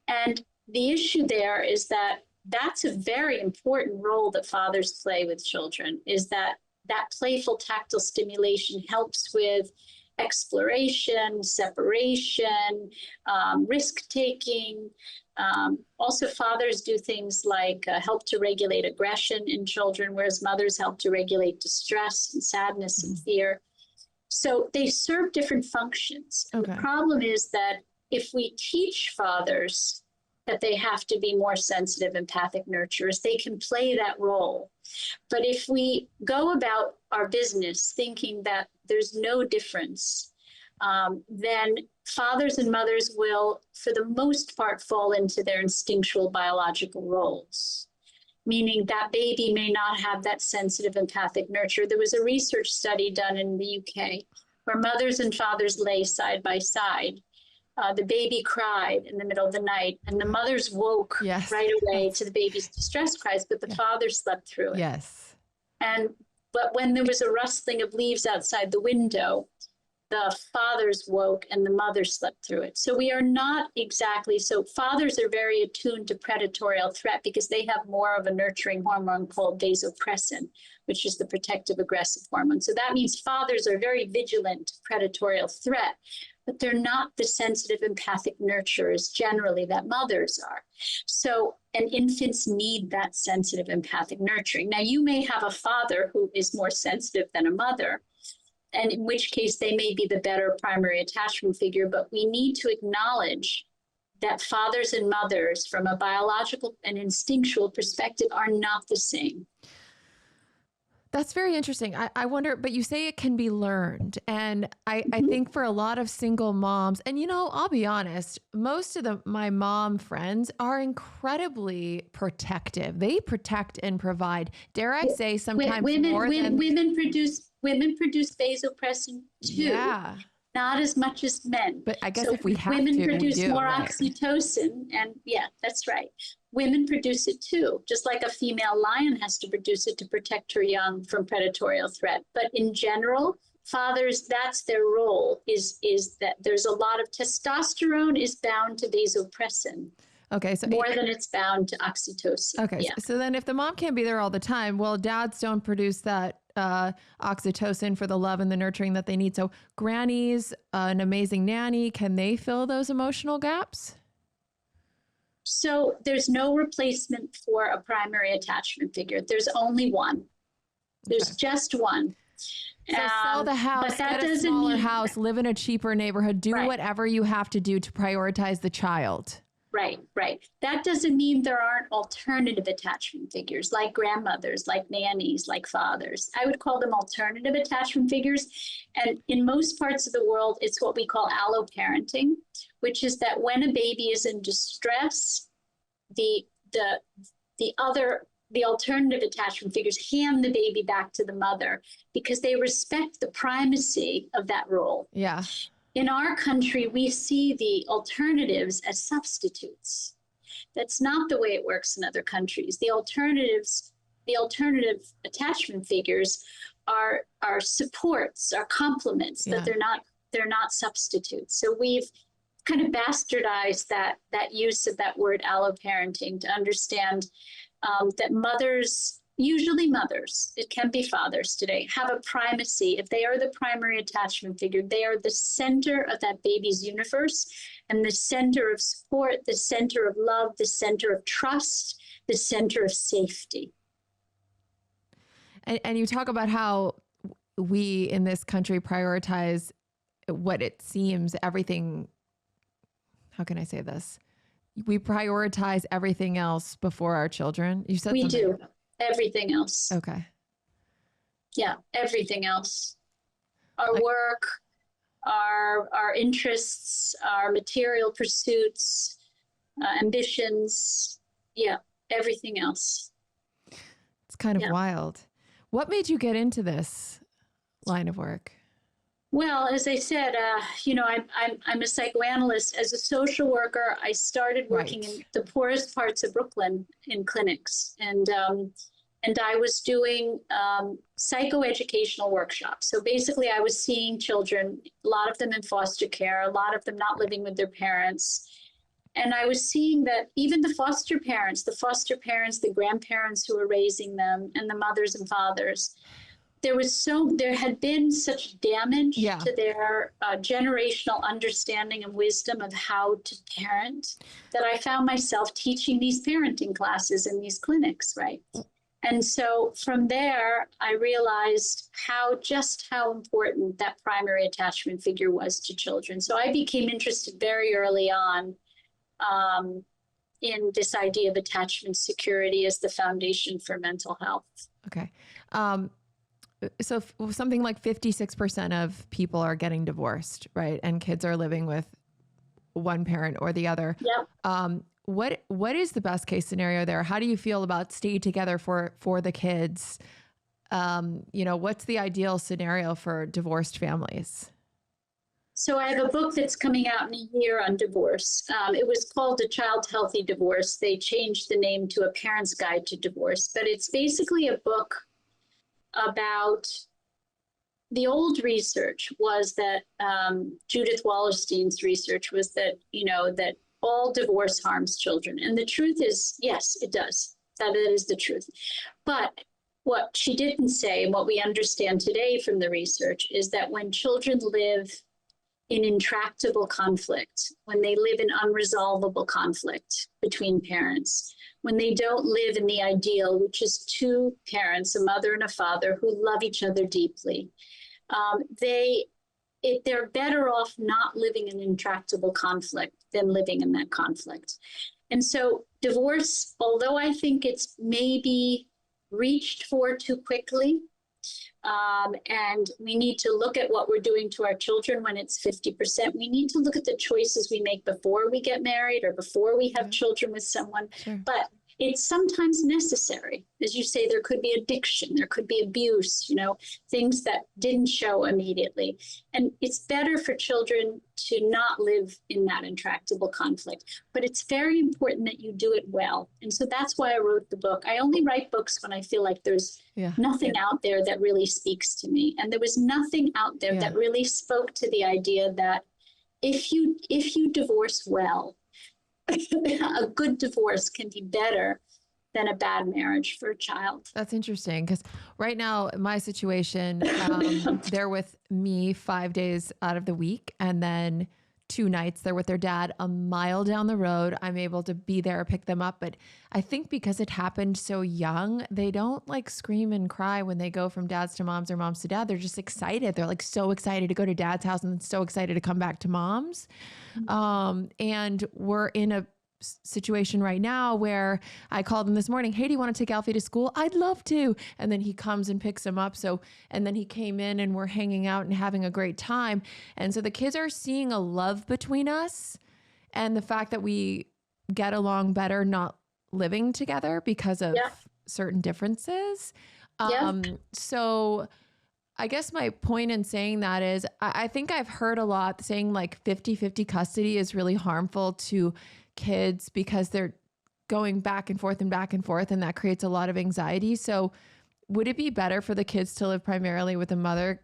And the issue there is that that's a very important role that fathers play with children, is that playful tactile stimulation helps with exploration, separation, risk-taking. Also, fathers do things like help to regulate aggression in children, whereas mothers help to regulate distress and sadness and fear. So they serve different functions. Okay. The problem is that if we teach fathers that they have to be more sensitive, empathic nurturers, they can play that role. But if we go about our business thinking that there's no difference, then fathers and mothers will, for the most part, fall into their instinctual biological roles, meaning that baby may not have that sensitive, empathic nurture. There was a research study done in the UK where mothers and fathers lay side by side. The baby cried in the middle of the night, and the mothers woke right away to the baby's distress cries, but the father slept through it. Yes. But when there was a rustling of leaves outside the window, the fathers woke and the mother slept through it. So we are not exactly, so fathers are very attuned to predatorial threat because they have more of a nurturing hormone called vasopressin, which is the protective aggressive hormone. So that means fathers are very vigilant to predatorial threat, but they're not the sensitive, empathic nurturers generally that mothers are. So, and infants need that sensitive, empathic nurturing. Now, you may have a father who is more sensitive than a mother, and in which case they may be the better primary attachment figure. But we need to acknowledge that fathers and mothers, from a biological and instinctual perspective, are not the same. That's very interesting. I wonder, but you say it can be learned. And I think for a lot of single moms, and I'll be honest, most of my mom friends are incredibly protective. They protect and provide. Dare I say sometimes women produce vasopressin too. Yeah. Not as much as men. But I guess if we have women to, produce we do, more right? oxytocin, and yeah, that's right. Women produce it too, just like a female lion has to produce it to protect her young from predatory threat. But in general, fathers, that's their role, is that there's a lot of testosterone is bound to vasopressin. Okay, so more than it's bound to oxytocin. Okay, yeah. So then if the mom can't be there all the time, well, dads don't produce that oxytocin for the love and the nurturing that they need. So grannies, an amazing nanny, can they fill those emotional gaps? So there's no replacement for a primary attachment figure. There's only one. There's just one. So sell the house, get a smaller house, live in a cheaper neighborhood, do whatever you have to do to prioritize the child. Right. That doesn't mean there aren't alternative attachment figures like grandmothers, like nannies, like fathers. I would call them alternative attachment figures. And in most parts of the world, it's what we call alloparenting, which is that when a baby is in distress, the alternative attachment figures hand the baby back to the mother because they respect the primacy of that role. Yeah. In our country, we see the alternatives as substitutes. That's not the way it works in other countries. The alternative attachment figures are supports, are complements, but they're not substitutes. So we've kind of bastardized that use of that word alloparenting to understand that mothers, usually mothers, it can be fathers today, have a primacy. If they are the primary attachment figure, they are the center of that baby's universe and the center of support, the center of love, the center of trust, the center of safety. And you talk about how we in this country prioritize what it seems everything. How can I say this? We prioritize everything else before our children. You said we something. do. Everything else. Okay. Yeah, everything else. Our work, our interests, our material pursuits, ambitions. Yeah, everything else. It's kind of wild. What made you get into this line of work? Well, as I said, I'm a psychoanalyst. As a social worker, I started working in the poorest parts of Brooklyn in clinics, and I was doing psychoeducational workshops. So basically, I was seeing children, a lot of them in foster care, a lot of them not living with their parents, and I was seeing that even the foster parents, the grandparents who were raising them, and the mothers and fathers. There had been such damage to their generational understanding and wisdom of how to parent that I found myself teaching these parenting classes in these clinics, right? And so from there, I realized how important that primary attachment figure was to children. So I became interested very early on in this idea of attachment security as the foundation for mental health. Okay. So something like 56% of people are getting divorced, right? And kids are living with one parent or the other. Yep. What is the best case scenario there? How do you feel about stay together for the kids? What's the ideal scenario for divorced families? So I have a book that's coming out in a year on divorce. It was called A Child Healthy Divorce. They changed the name to A Parent's Guide to Divorce, but it's basically a book about the old research was that Judith Wallerstein's research was that, that all divorce harms children. And the truth is, yes, it does. That is the truth. But what she didn't say, and what we understand today from the research, is that when children live in intractable conflict, when they live in unresolvable conflict between parents, when they don't live in the ideal, which is two parents, a mother and a father, who love each other deeply, they're better off not living in intractable conflict than living in that conflict. And so divorce, although I think it's maybe reached for too quickly, and we need to look at what we're doing to our children when it's 50%. We need to look at the choices we make before we get married or before we have children with someone. Sure. But it's sometimes necessary. As you say, there could be addiction, there could be abuse, things that didn't show immediately. And it's better for children to not live in that intractable conflict. But it's very important that you do it well. And so that's why I wrote the book. I only write books when I feel like there's nothing out there that really speaks to me. And there was nothing out there that really spoke to the idea that if you divorce well, a good divorce can be better than a bad marriage for a child. That's interesting because right now, my situation, they're with me 5 days out of the week, and then 2 nights they're with their dad a mile down the road. I'm able to be there, pick them up. But I think because it happened so young, they don't like scream and cry when they go from dad's to mom's or mom's to dad. They're just excited. They're like so excited to go to dad's house and so excited to come back to mom's. And we're in a situation right now where I called him this morning. Hey, do you want to take Alfie to school? I'd love to. And then he comes and picks him up. And then he came in and we're hanging out and having a great time. And so the kids are seeing a love between us and the fact that we get along better not living together because of certain differences. So I guess my point in saying that is I think I've heard a lot saying like 50-50 custody is really harmful to kids because they're going back and forth and that creates a lot of anxiety. So would it be better for the kids to live primarily with a mother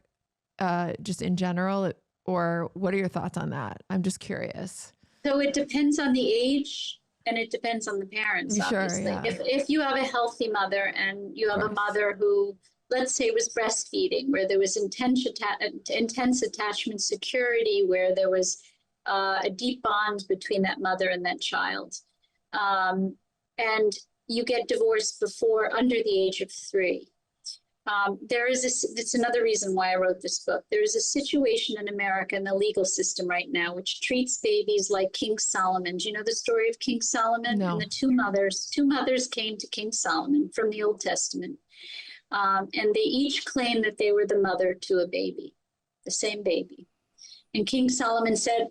just in general, or what are your thoughts on that? I'm just curious. So it depends on the age and it depends on the parents, obviously. Sure, yeah. If you have a healthy mother and you have a mother who, let's say, was breastfeeding, where there was intense attachment security, where there was a deep bond between that mother and that child. And you get divorced under the age of 3. It's another reason why I wrote this book. There is a situation in America in the legal system right now, which treats babies like King Solomon. Do you know the story of King Solomon? No. And the two mothers came to King Solomon from the Old Testament. And they each claimed that they were the mother to a baby, the same baby. And King Solomon said,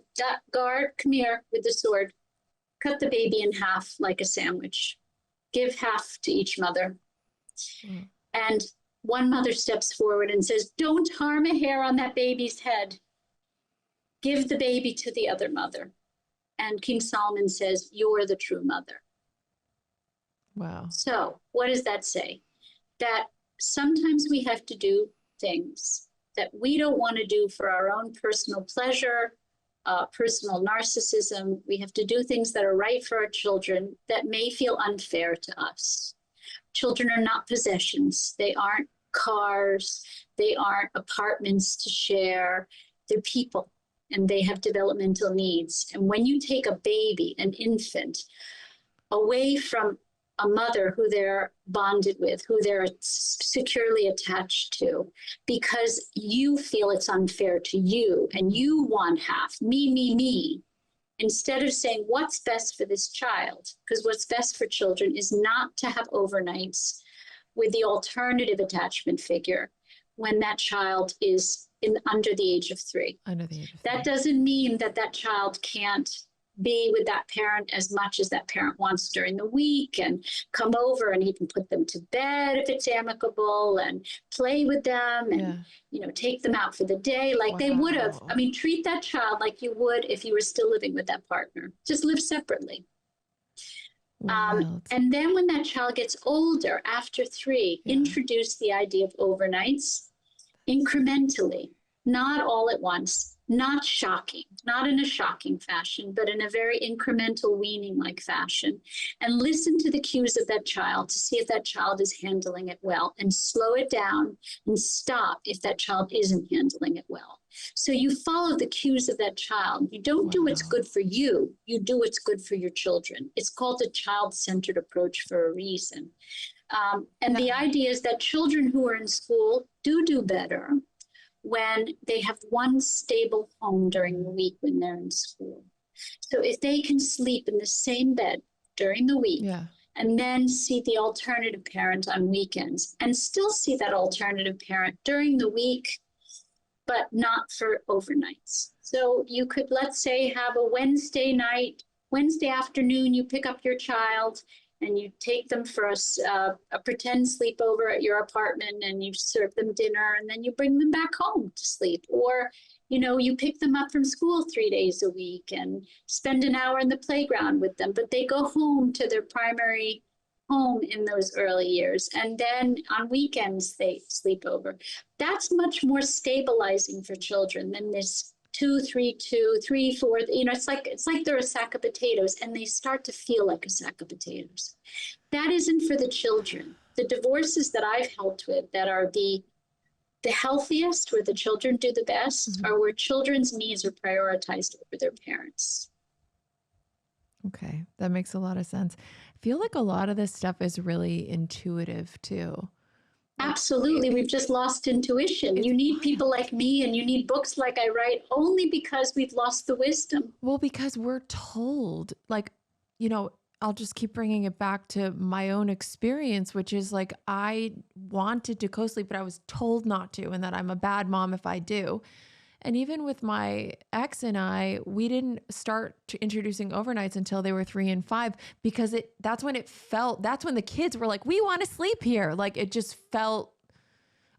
guard, come here with the sword. Cut the baby in half like a sandwich. Give half to each mother. And one mother steps forward and says, don't harm a hair on that baby's head. Give the baby to the other mother. And King Solomon says, you're the true mother. Wow. So what does that say? That sometimes we have to do things that we don't want to do for our own personal pleasure, personal narcissism. We have to do things that are right for our children that may feel unfair to us. Children are not possessions. They aren't cars. They aren't apartments to share. They're people, and they have developmental needs. And when you take a baby, an infant, away from a mother who they're bonded with, who they're securely attached to, because you feel it's unfair to you and you want half, me, instead of saying what's best for this child, because what's best for children is not to have overnights with the alternative attachment figure when that child is under the age of 3. Under the age of 3. That doesn't mean that child can't be with that parent as much as that parent wants during the week and come over and even put them to bed if it's amicable and play with them and, take them out for the day like they would have. I mean, treat that child like you would if you were still living with that partner. Just live separately. And then when that child gets older, after 3, introduce the idea of overnights incrementally, not all at once. Not shocking, not in a shocking fashion, but in a very incremental weaning-like fashion. And listen to the cues of that child to see if that child is handling it well, and slow it down and stop if that child isn't handling it well. So you follow the cues of that child. You don't do what's good for you. You do what's good for your children. It's called a child-centered approach for a reason. And the idea is that children who are in school do better when they have one stable home during the week when they're in school. So if they can sleep in the same bed during the week, Yeah. and then see the alternative parent on weekends, and still see that alternative parent during the week, but not for overnights. So you could, let's say, have a Wednesday afternoon, you pick up your child and you take them for a pretend sleepover at your apartment, and you serve them dinner, and then you bring them back home to sleep. Or, you pick them up from school 3 days a week and spend an hour in the playground with them, but they go home to their primary home in those early years. And then on weekends, they sleep over. That's much more stabilizing for children than this 2, 3, 2, 3, 4. It's like they're a sack of potatoes, and they start to feel like a sack of potatoes. That isn't for the children. The divorces that I've helped with that are the healthiest, where the children do the best, are where children's needs are prioritized over their parents. Okay. That makes a lot of sense. I feel like a lot of this stuff is really intuitive too. Absolutely. We've just lost intuition. You need people like me, and you need books like I write, only because we've lost the wisdom. Well, because we're told, like, I'll just keep bringing it back to my own experience, which is like, I wanted to co-sleep, but I was told not to, and that I'm a bad mom if I do. And even with my ex and I, we didn't start introducing overnights until they were 3 and 5, because that's when the kids were like, we want to sleep here. Like, it just felt,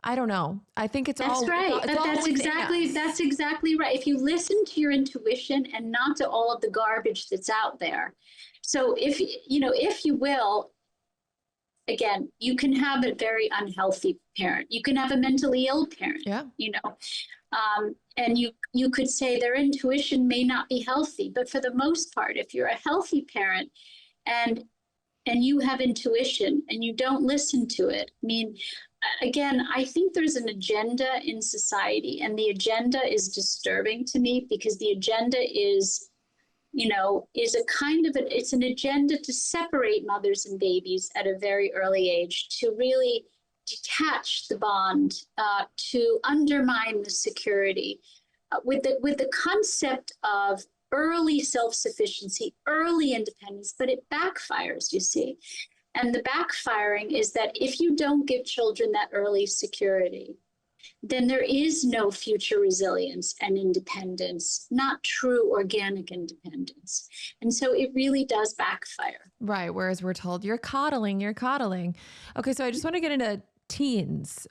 I don't know. I think That's right. That's exactly right. If you listen to your intuition and not to all of the garbage that's out there. So if you will, again, you can have a very unhealthy parent. You can have a mentally ill parent. Yeah. And you could say their intuition may not be healthy, but for the most part, if you're a healthy parent and you have intuition and you don't listen to it, again, I think there's an agenda in society, and the agenda is disturbing to me, because the agenda is it's an agenda to separate mothers and babies at a very early age, to really detach the bond, to undermine the security, with the concept of early self-sufficiency, early independence, but it backfires, you see. And the backfiring is that if you don't give children that early security, then there is no future resilience and independence, not true organic independence. And so it really does backfire. Right. Whereas we're told, you're coddling. Okay. So I just want to get into teens.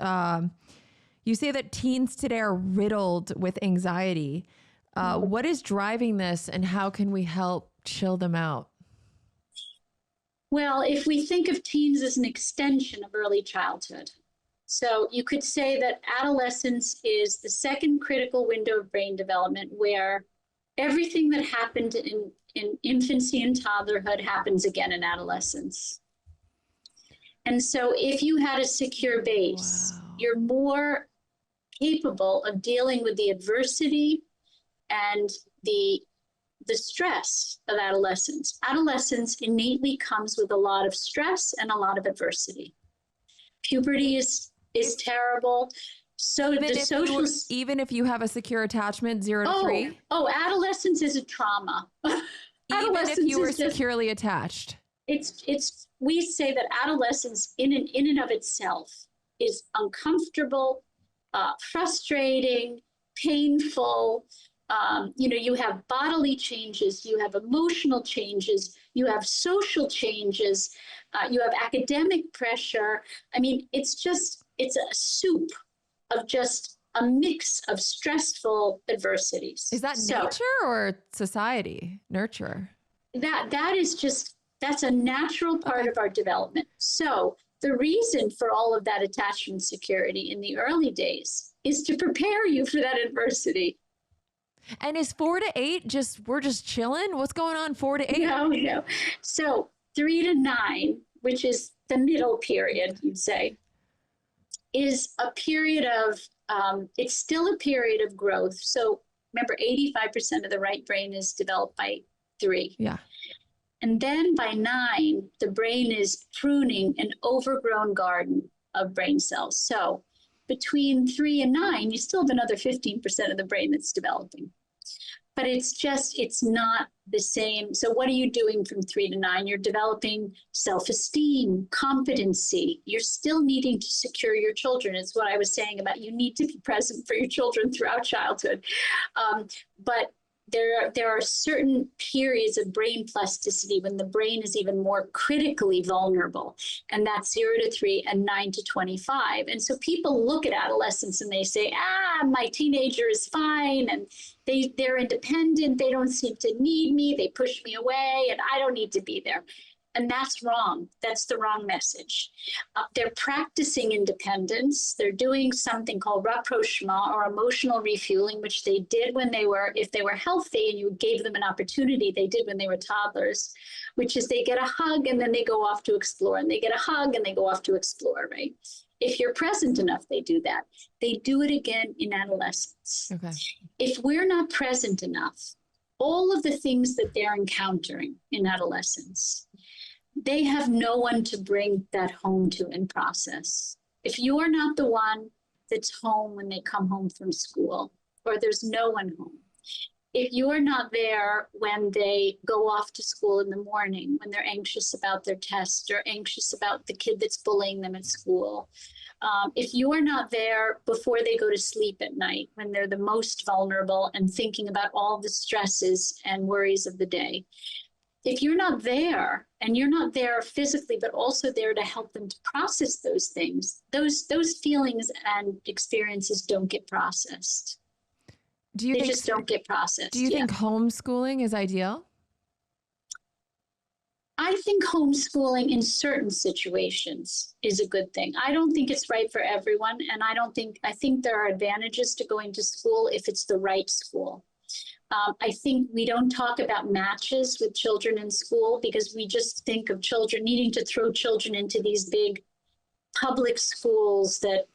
You say that teens today are riddled with anxiety. What is driving this, and how can we help chill them out? Well, if we think of teens as an extension of early childhood, so you could say that adolescence is the second critical window of brain development, where everything that happened in infancy and toddlerhood happens again in adolescence. And so if you had a secure base, you're more capable of dealing with the adversity and the stress of adolescence. Adolescence innately comes with a lot of stress and a lot of adversity. Puberty is terrible. So even if you have a secure attachment, 0 to 3? Oh, adolescence is a trauma. Even if you were securely attached. We say that adolescence in and of itself is uncomfortable, frustrating, painful. You have bodily changes, you have emotional changes, you have social changes, you have academic pressure. It's a soup of just a mix of stressful adversities. Is that nature or society? Nurture? That's a natural part of our development. So the reason for all of that attachment security in the early days is to prepare you for that adversity. And is 4 to 8 we're just chilling? What's going on 4 to 8? No. So 3 to 9, which is the middle period, you'd say, is a period of, it's still a period of growth. So remember, 85% of the right brain is developed by 3. Yeah. And then by 9, the brain is pruning an overgrown garden of brain cells. So between 3 and 9, you still have another 15% of the brain that's developing. But it's not the same. So what are you doing from 3 to 9? You're developing self-esteem, competency. You're still needing to secure your children. It's what I was saying about you need to be present for your children throughout childhood. But there are certain periods of brain plasticity when the brain is even more critically vulnerable, and that's 0 to 3 and 9 to 25. And so people look at adolescence and they say, my teenager is fine, and they're independent, they don't seem to need me, they push me away, and I don't need to be there. And that's wrong. That's the wrong message. They're practicing independence. They're doing something called rapprochement, or emotional refueling, which they did if they were healthy and you gave them an opportunity, they did when they were toddlers, which is they get a hug and then they go off to explore, and they get a hug and they go off to explore, right? If you're present enough, they do that. They do it again in adolescence. Okay. If we're not present enough, all of the things that they're encountering in adolescence, they have no one to bring that home to and process. If you are not the one that's home when they come home from school, or there's no one home, if you are not there when they go off to school in the morning, when they're anxious about their test or anxious about the kid that's bullying them at school, if you are not there before they go to sleep at night, when they're the most vulnerable and thinking about all the stresses and worries of the day, if you're not there, and you're not there physically, but also there to help them to process those things, those feelings and experiences don't get processed. They just don't get processed. Do you think homeschooling is ideal? I think homeschooling in certain situations is a good thing. I don't think it's right for everyone. And I think there are advantages to going to school if it's the right school. I think we don't talk about matches with children in school because we just think of children needing to throw children into these big public schools that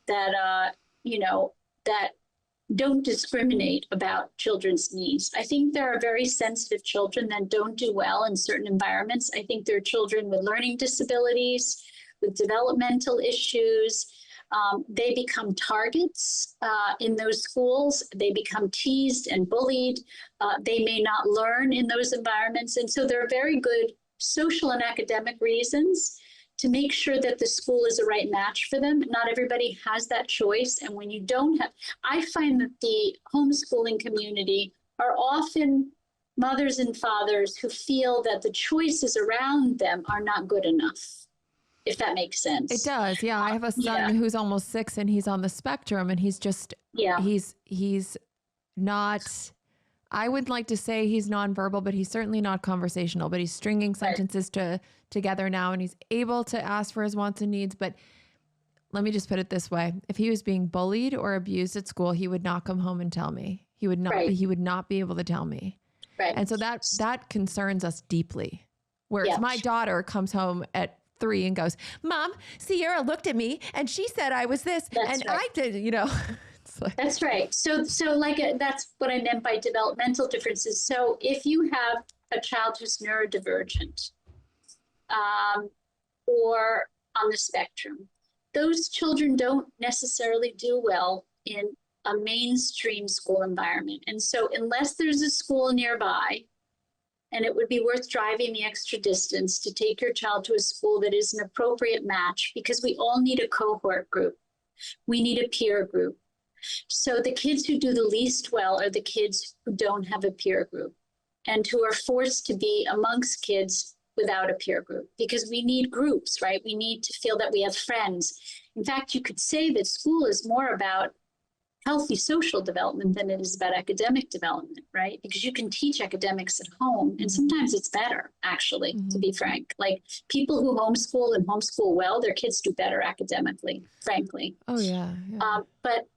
don't discriminate about children's needs. I think there are very sensitive children that don't do well in certain environments. I think there are children with learning disabilities, with developmental issues. They become targets in those schools. They become teased and bullied. They may not learn in those environments. And so there are very good social and academic reasons to make sure that the school is the right match for them. Not everybody has that choice. And when you don't have, I find that the homeschooling community are often mothers and fathers who feel that the choices around them are not good enough, if that makes sense. It does. Yeah. I have a son who's almost 6 and he's on the spectrum, and he's just, he's not, I would like to say he's nonverbal, but he's certainly not conversational, but he's stringing sentences together now, and he's able to ask for his wants and needs. But let me just put it this way. If he was being bullied or abused at school, he would not come home and tell me. He would not, he would not be able to tell me. Right. And so that concerns us deeply. Whereas my daughter comes home at 3 and goes, "Mom, Sierra looked at me and she said I was this." I did, That's right. So that's what I meant by developmental differences. So if you have a child who's neurodivergent or on the spectrum, those children don't necessarily do well in a mainstream school environment. And so unless there's a school nearby, and it would be worth driving the extra distance to take your child to a school that is an appropriate match, because we all need a cohort group. We need a peer group. So the kids who do the least well are the kids who don't have a peer group and who are forced to be amongst kids without a peer group, because we need groups, right? We need to feel that we have friends. In fact, you could say that school is more about healthy social development than it is about academic development, right? Because you can teach academics at home, and sometimes it's better, actually, to be frank. Like people who homeschool and homeschool well, their kids do better academically, frankly. Oh, yeah. But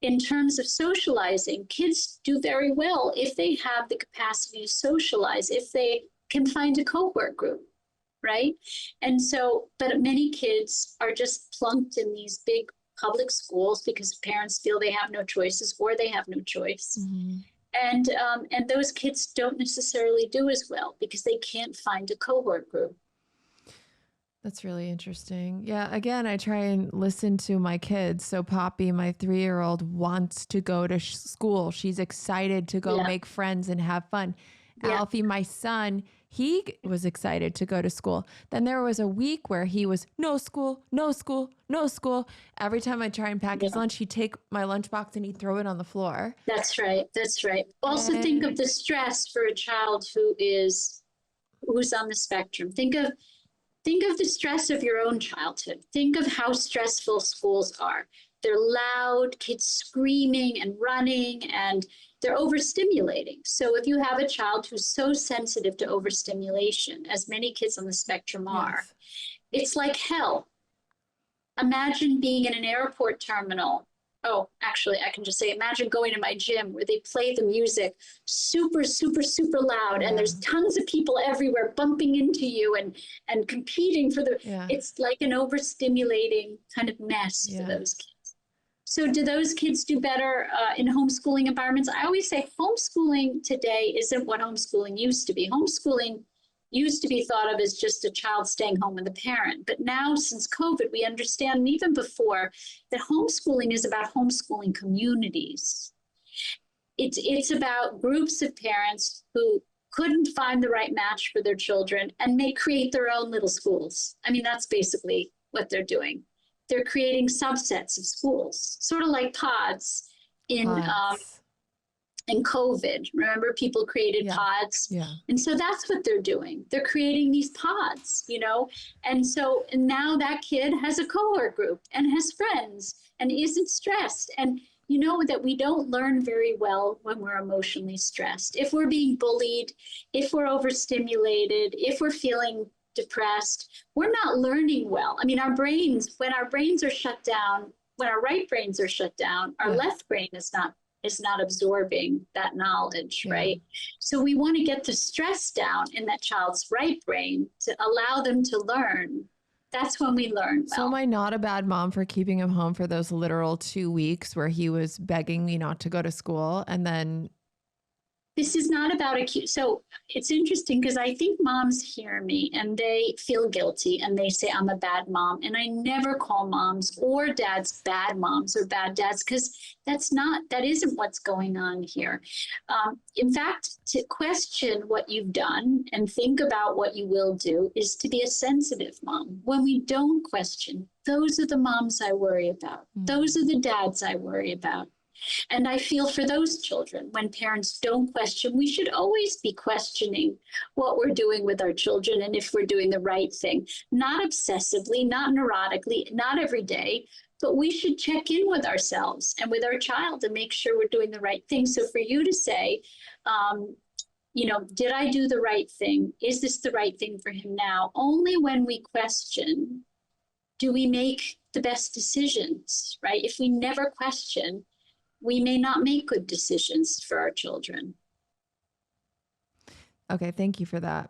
in terms of socializing, kids do very well if they have the capacity to socialize, if they can find a cohort group, right? And so, but many kids are just plunked in these big public schools because parents feel they have no choices or they have no choice. And those kids don't necessarily do as well because they can't find a cohort group. That's really interesting. Yeah. Again, I try and listen to my kids. So Poppy, my 3-year-old, wants to go to school. She's excited to go make friends and have fun. Yeah. Alfie, my son, he was excited to go to school. Then there was a week where he was no school, no school, no school. Every time I try and pack his lunch, he'd take my lunchbox and he'd throw it on the floor. That's right. That's right. Also think of the stress for a child who's on the spectrum. Think of the stress of your own childhood. Think of how stressful schools are. They're loud, kids screaming and running, and they're overstimulating. So if you have a child who's so sensitive to overstimulation, as many kids on the spectrum are, it's like hell. Imagine being in an airport terminal. Oh, actually, I can just say, imagine going to my gym where they play the music super, super, super loud, and there's tons of people everywhere bumping into you and competing for it's like an overstimulating kind of mess for those kids. So do those kids do better in homeschooling environments? I always say homeschooling today isn't what homeschooling used to be. Homeschooling used to be thought of as just a child staying home with a parent. But now, since COVID, we understand, and even before, that homeschooling is about homeschooling communities. It's about groups of parents who couldn't find the right match for their children and may create their own little schools. I mean, that's basically what they're doing. They're creating subsets of schools, sort of like pods in COVID. Remember, people created pods. Yeah. And so that's what they're doing. They're creating these pods, and now that kid has a cohort group and has friends and isn't stressed. And you know that we don't learn very well when we're emotionally stressed. If we're being bullied, if we're overstimulated, if we're feeling depressed, we're not learning well. I mean, when our brains are shut down, when our right brains are shut down, our left brain is not absorbing that knowledge, right? So we want to get the stress down in that child's right brain to allow them to learn. That's when we learn well. So am I not a bad mom for keeping him home for those literal 2 weeks where he was begging me not to go to school? And then this is not about so it's interesting because I think moms hear me and they feel guilty and they say I'm a bad mom. And I never call moms or dads bad moms or bad dads, because that isn't what's going on here. In fact, to question what you've done and think about what you will do is to be a sensitive mom. When we don't question, those are the moms I worry about. Those are the dads I worry about. And I feel for those children, when parents don't question, we should always be questioning what we're doing with our children and if we're doing the right thing. Not obsessively, not neurotically, not every day, but we should check in with ourselves and with our child and make sure we're doing the right thing. So for you to say, did I do the right thing? Is this the right thing for him now? Only when we question do we make the best decisions, right? If we never question, we may not make good decisions for our children. Okay, thank you for that.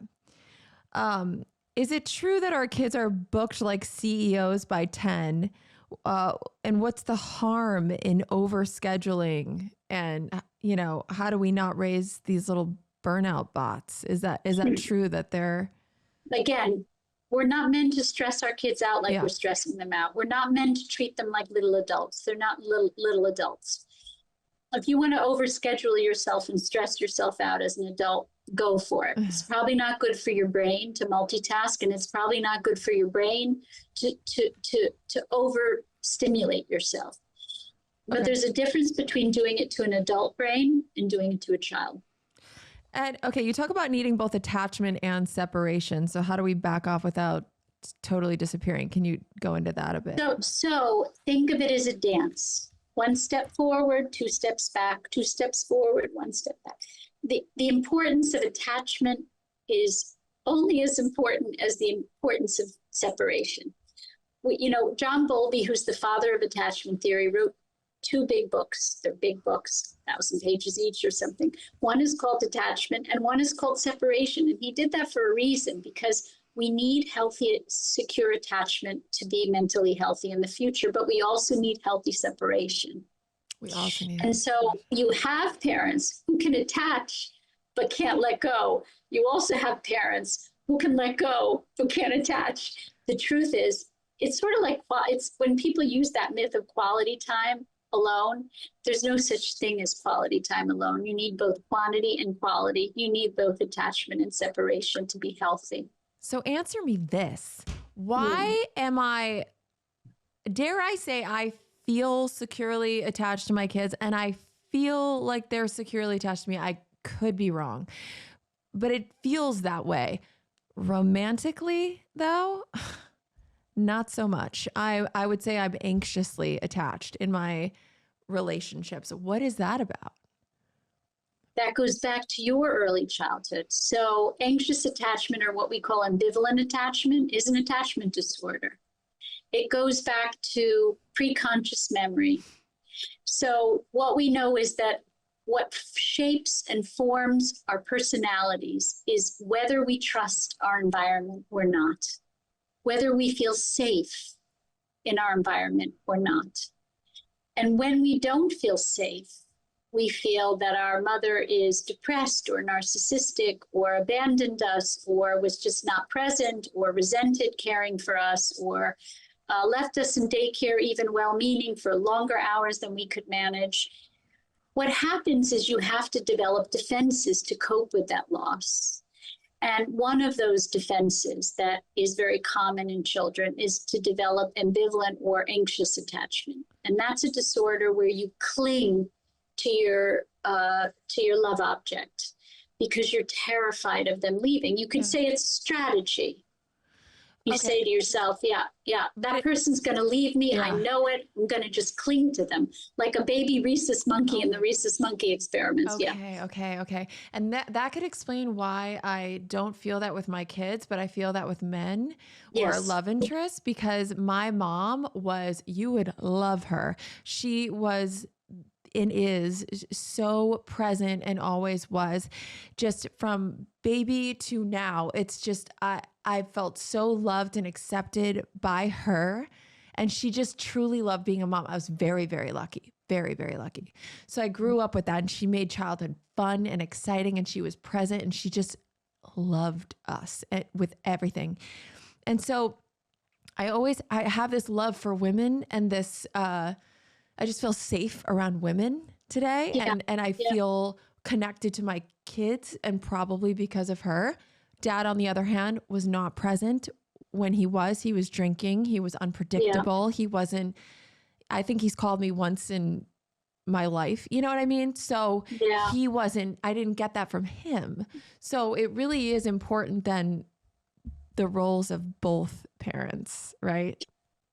Is it true that our kids are booked like CEOs by 10? And what's the harm in overscheduling? And, how do we not raise these little burnout bots? Is that true that they're... Again, we're not meant to stress our kids out like we're stressing them out. We're not meant to treat them like little adults. They're not little adults. If you want to overschedule yourself and stress yourself out as an adult, go for it. It's probably not good for your brain to multitask, and it's probably not good for your brain to overstimulate yourself. But there's a difference between doing it to an adult brain and doing it to a child. And you talk about needing both attachment and separation. So how do we back off without totally disappearing? Can you go into that a bit? So think of it as a dance. 1 step forward, 2 steps back, 2 steps forward, 1 step back. The importance of attachment is only as important as the importance of separation. John Bowlby, who's the father of attachment theory, wrote 2 big books. They're big books, 1,000 pages each or something. One is called Attachment and one is called Separation. And he did that for a reason, because we need healthy, secure attachment to be mentally healthy in the future, but we also need healthy separation. And so you have parents who can attach but can't let go. You also have parents who can let go but can't attach. the truth is, it's sort of like, it's when people use that myth of quality time alone, there's no such thing as quality time alone. You need both quantity and quality. You need both attachment and separation to be healthy. So answer me this. Why am I, dare I say, I feel securely attached to my kids and I feel like they're securely attached to me. I could be wrong, but it feels that way. Romantically, though, not so much. I would say I'm anxiously attached in my relationships. What is that about? That goes back to your early childhood. So anxious attachment, or what we call ambivalent attachment, is an attachment disorder. It goes back to preconscious memory. So what we know is that what shapes and forms our personalities is whether we trust our environment or not, whether we feel safe in our environment or not. And when we don't feel safe, we feel that our mother is depressed or narcissistic or abandoned us or was just not present or resented caring for us or left us in daycare, even well-meaning, for longer hours than we could manage. What happens is you have to develop defenses to cope with that loss. And one of those defenses that is very common in children is to develop ambivalent or anxious attachment. And that's a disorder where you cling to your love object because you're terrified of them leaving. You could say it's strategy. You say to yourself, that person's going to leave me. I know it. I'm going to just cling to them like a baby rhesus monkey in the rhesus monkey experiments. Okay. And that could explain why I don't feel that with my kids, but I feel that with men or love interests, because my mom you would love her. She was and is so present and always was, just from baby to now. It's just, I felt so loved and accepted by her. And she just truly loved being a mom. I was very, very lucky, very, very lucky. So I grew up with that, and she made childhood fun and exciting, and she was present, and she just loved us with everything. And so I have this love for women, and this, I just feel safe around women today. And I feel connected to my kids, and probably because of her. Dad, on the other hand, was not present when he was drinking. He was unpredictable. He wasn't, I think he's called me once in my life. You know what I mean? So he wasn't, I didn't get that from him. So it really is important then, the roles of both parents, right?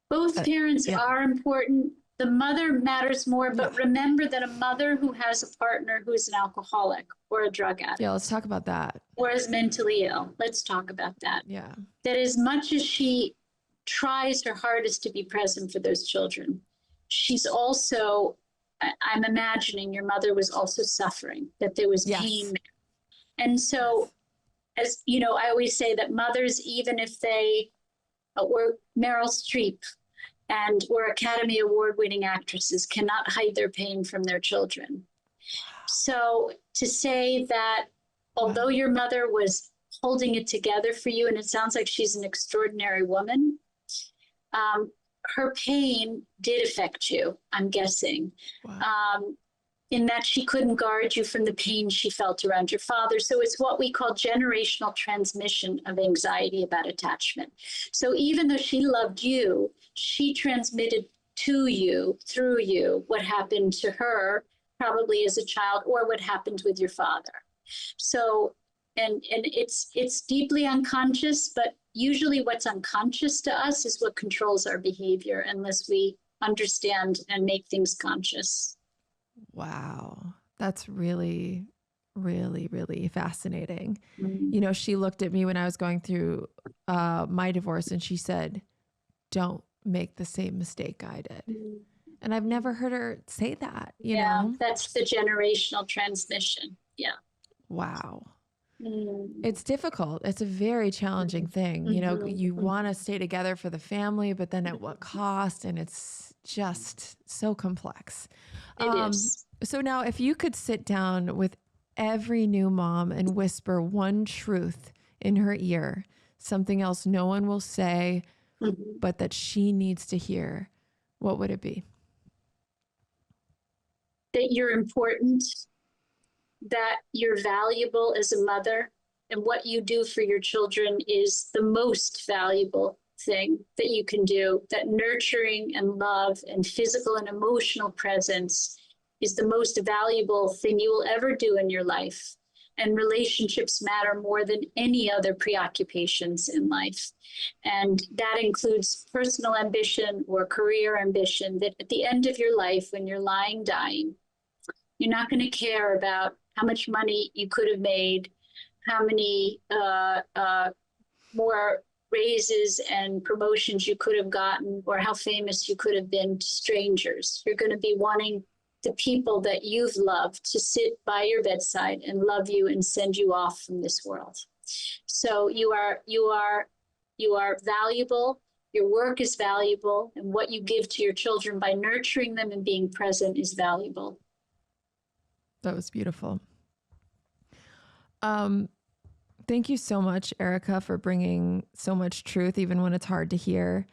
Both parents are important. The mother matters more, but remember that a mother who has a partner who's an alcoholic or a drug addict. Yeah, let's talk about that. Or is mentally ill. Let's talk about that. Yeah. That as much as she tries her hardest to be present for those children, she's also, I'm imagining your mother was also suffering, that there was pain. And so, as you know, I always say that mothers, even if they were Meryl Streep, and or Academy Award-winning actresses, cannot hide their pain from their children. So to say that although your mother was holding it together for you, and it sounds like she's an extraordinary woman, her pain did affect you, I'm guessing, in that she couldn't guard you from the pain she felt around your father. So it's what we call generational transmission of anxiety about attachment. So even though she loved you, she transmitted to you, through you, what happened to her, probably as a child, or what happened with your father. So, and it's deeply unconscious, but usually what's unconscious to us is what controls our behavior, unless we understand and make things conscious. Wow. That's really, really, really fascinating. You know, she looked at me when I was going through my divorce, and she said, "Don't make the same mistake I did." And I've never heard her say that, you know? That's the generational transmission. Yeah. Wow. It's difficult. It's a very challenging thing. You know, you want to stay together for the family, but then at what cost? And it's just so complex. It is. So now, if you could sit down with every new mom and whisper one truth in her ear, something else no one will say, but that she needs to hear, what would it be? That you're important, that you're valuable as a mother, and what you do for your children is the most valuable thing that you can do, that nurturing and love and physical and emotional presence is the most valuable thing you will ever do in your life. And relationships matter more than any other preoccupations in life. And that includes personal ambition or career ambition, that at the end of your life, when you're lying dying, you're not going to care about how much money you could have made, how many more raises and promotions you could have gotten, or how famous you could have been to strangers. You're going to be wanting the people that you've loved to sit by your bedside and love you and send you off from this world. So you are valuable. Your work is valuable, and what you give to your children by nurturing them and being present is valuable. That was beautiful. Thank you so much, Erica, for bringing so much truth, even when it's hard to hear.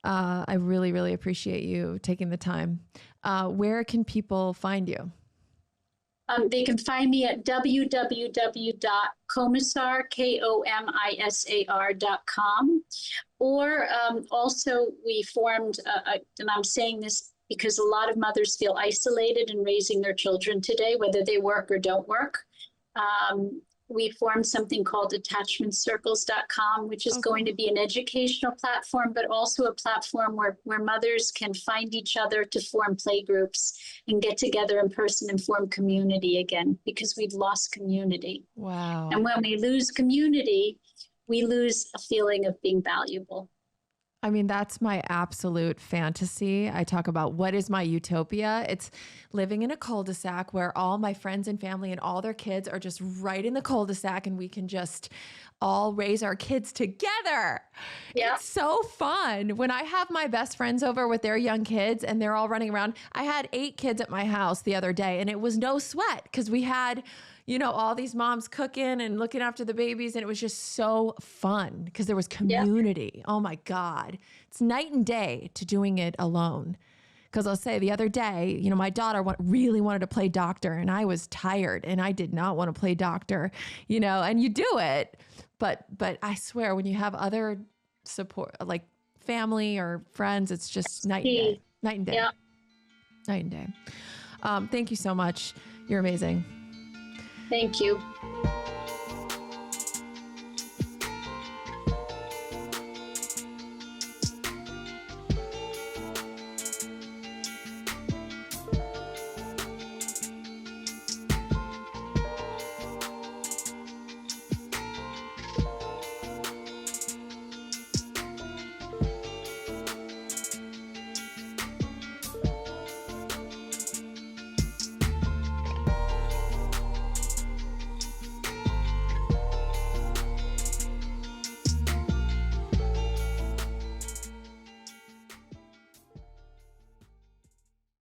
I really, really appreciate you taking the time. Where can people find you? They can find me at www.komisar, KOMISAR.com. Or also we formed, and I'm saying this because a lot of mothers feel isolated in raising their children today, whether they work or don't work. We formed something called attachmentcircles.com, which is going to be an educational platform, but also a platform where mothers can find each other to form play groups and get together in person and form community again, because we've lost community. Wow. And when we lose community, we lose a feeling of being valuable. I mean, that's my absolute fantasy. I talk about what is my utopia. It's living in a cul-de-sac where all my friends and family and all their kids are just right in the cul-de-sac, and we can just all raise our kids together. Yeah. It's so fun. When I have my best friends over with their young kids and they're all running around, I had 8 kids at my house the other day, and it was no sweat because we had, you know, all these moms cooking and looking after the babies. And it was just so fun because there was community. Yeah. Oh my God. It's night and day to doing it alone. Because I'll say the other day, you know, my daughter really wanted to play doctor, and I was tired and I did not want to play doctor, you know, and you do it. But I swear, when you have other support, like family or friends, it's just night and day. Night and day. Yeah. Night and day. Thank you so much. You're amazing. Thank you.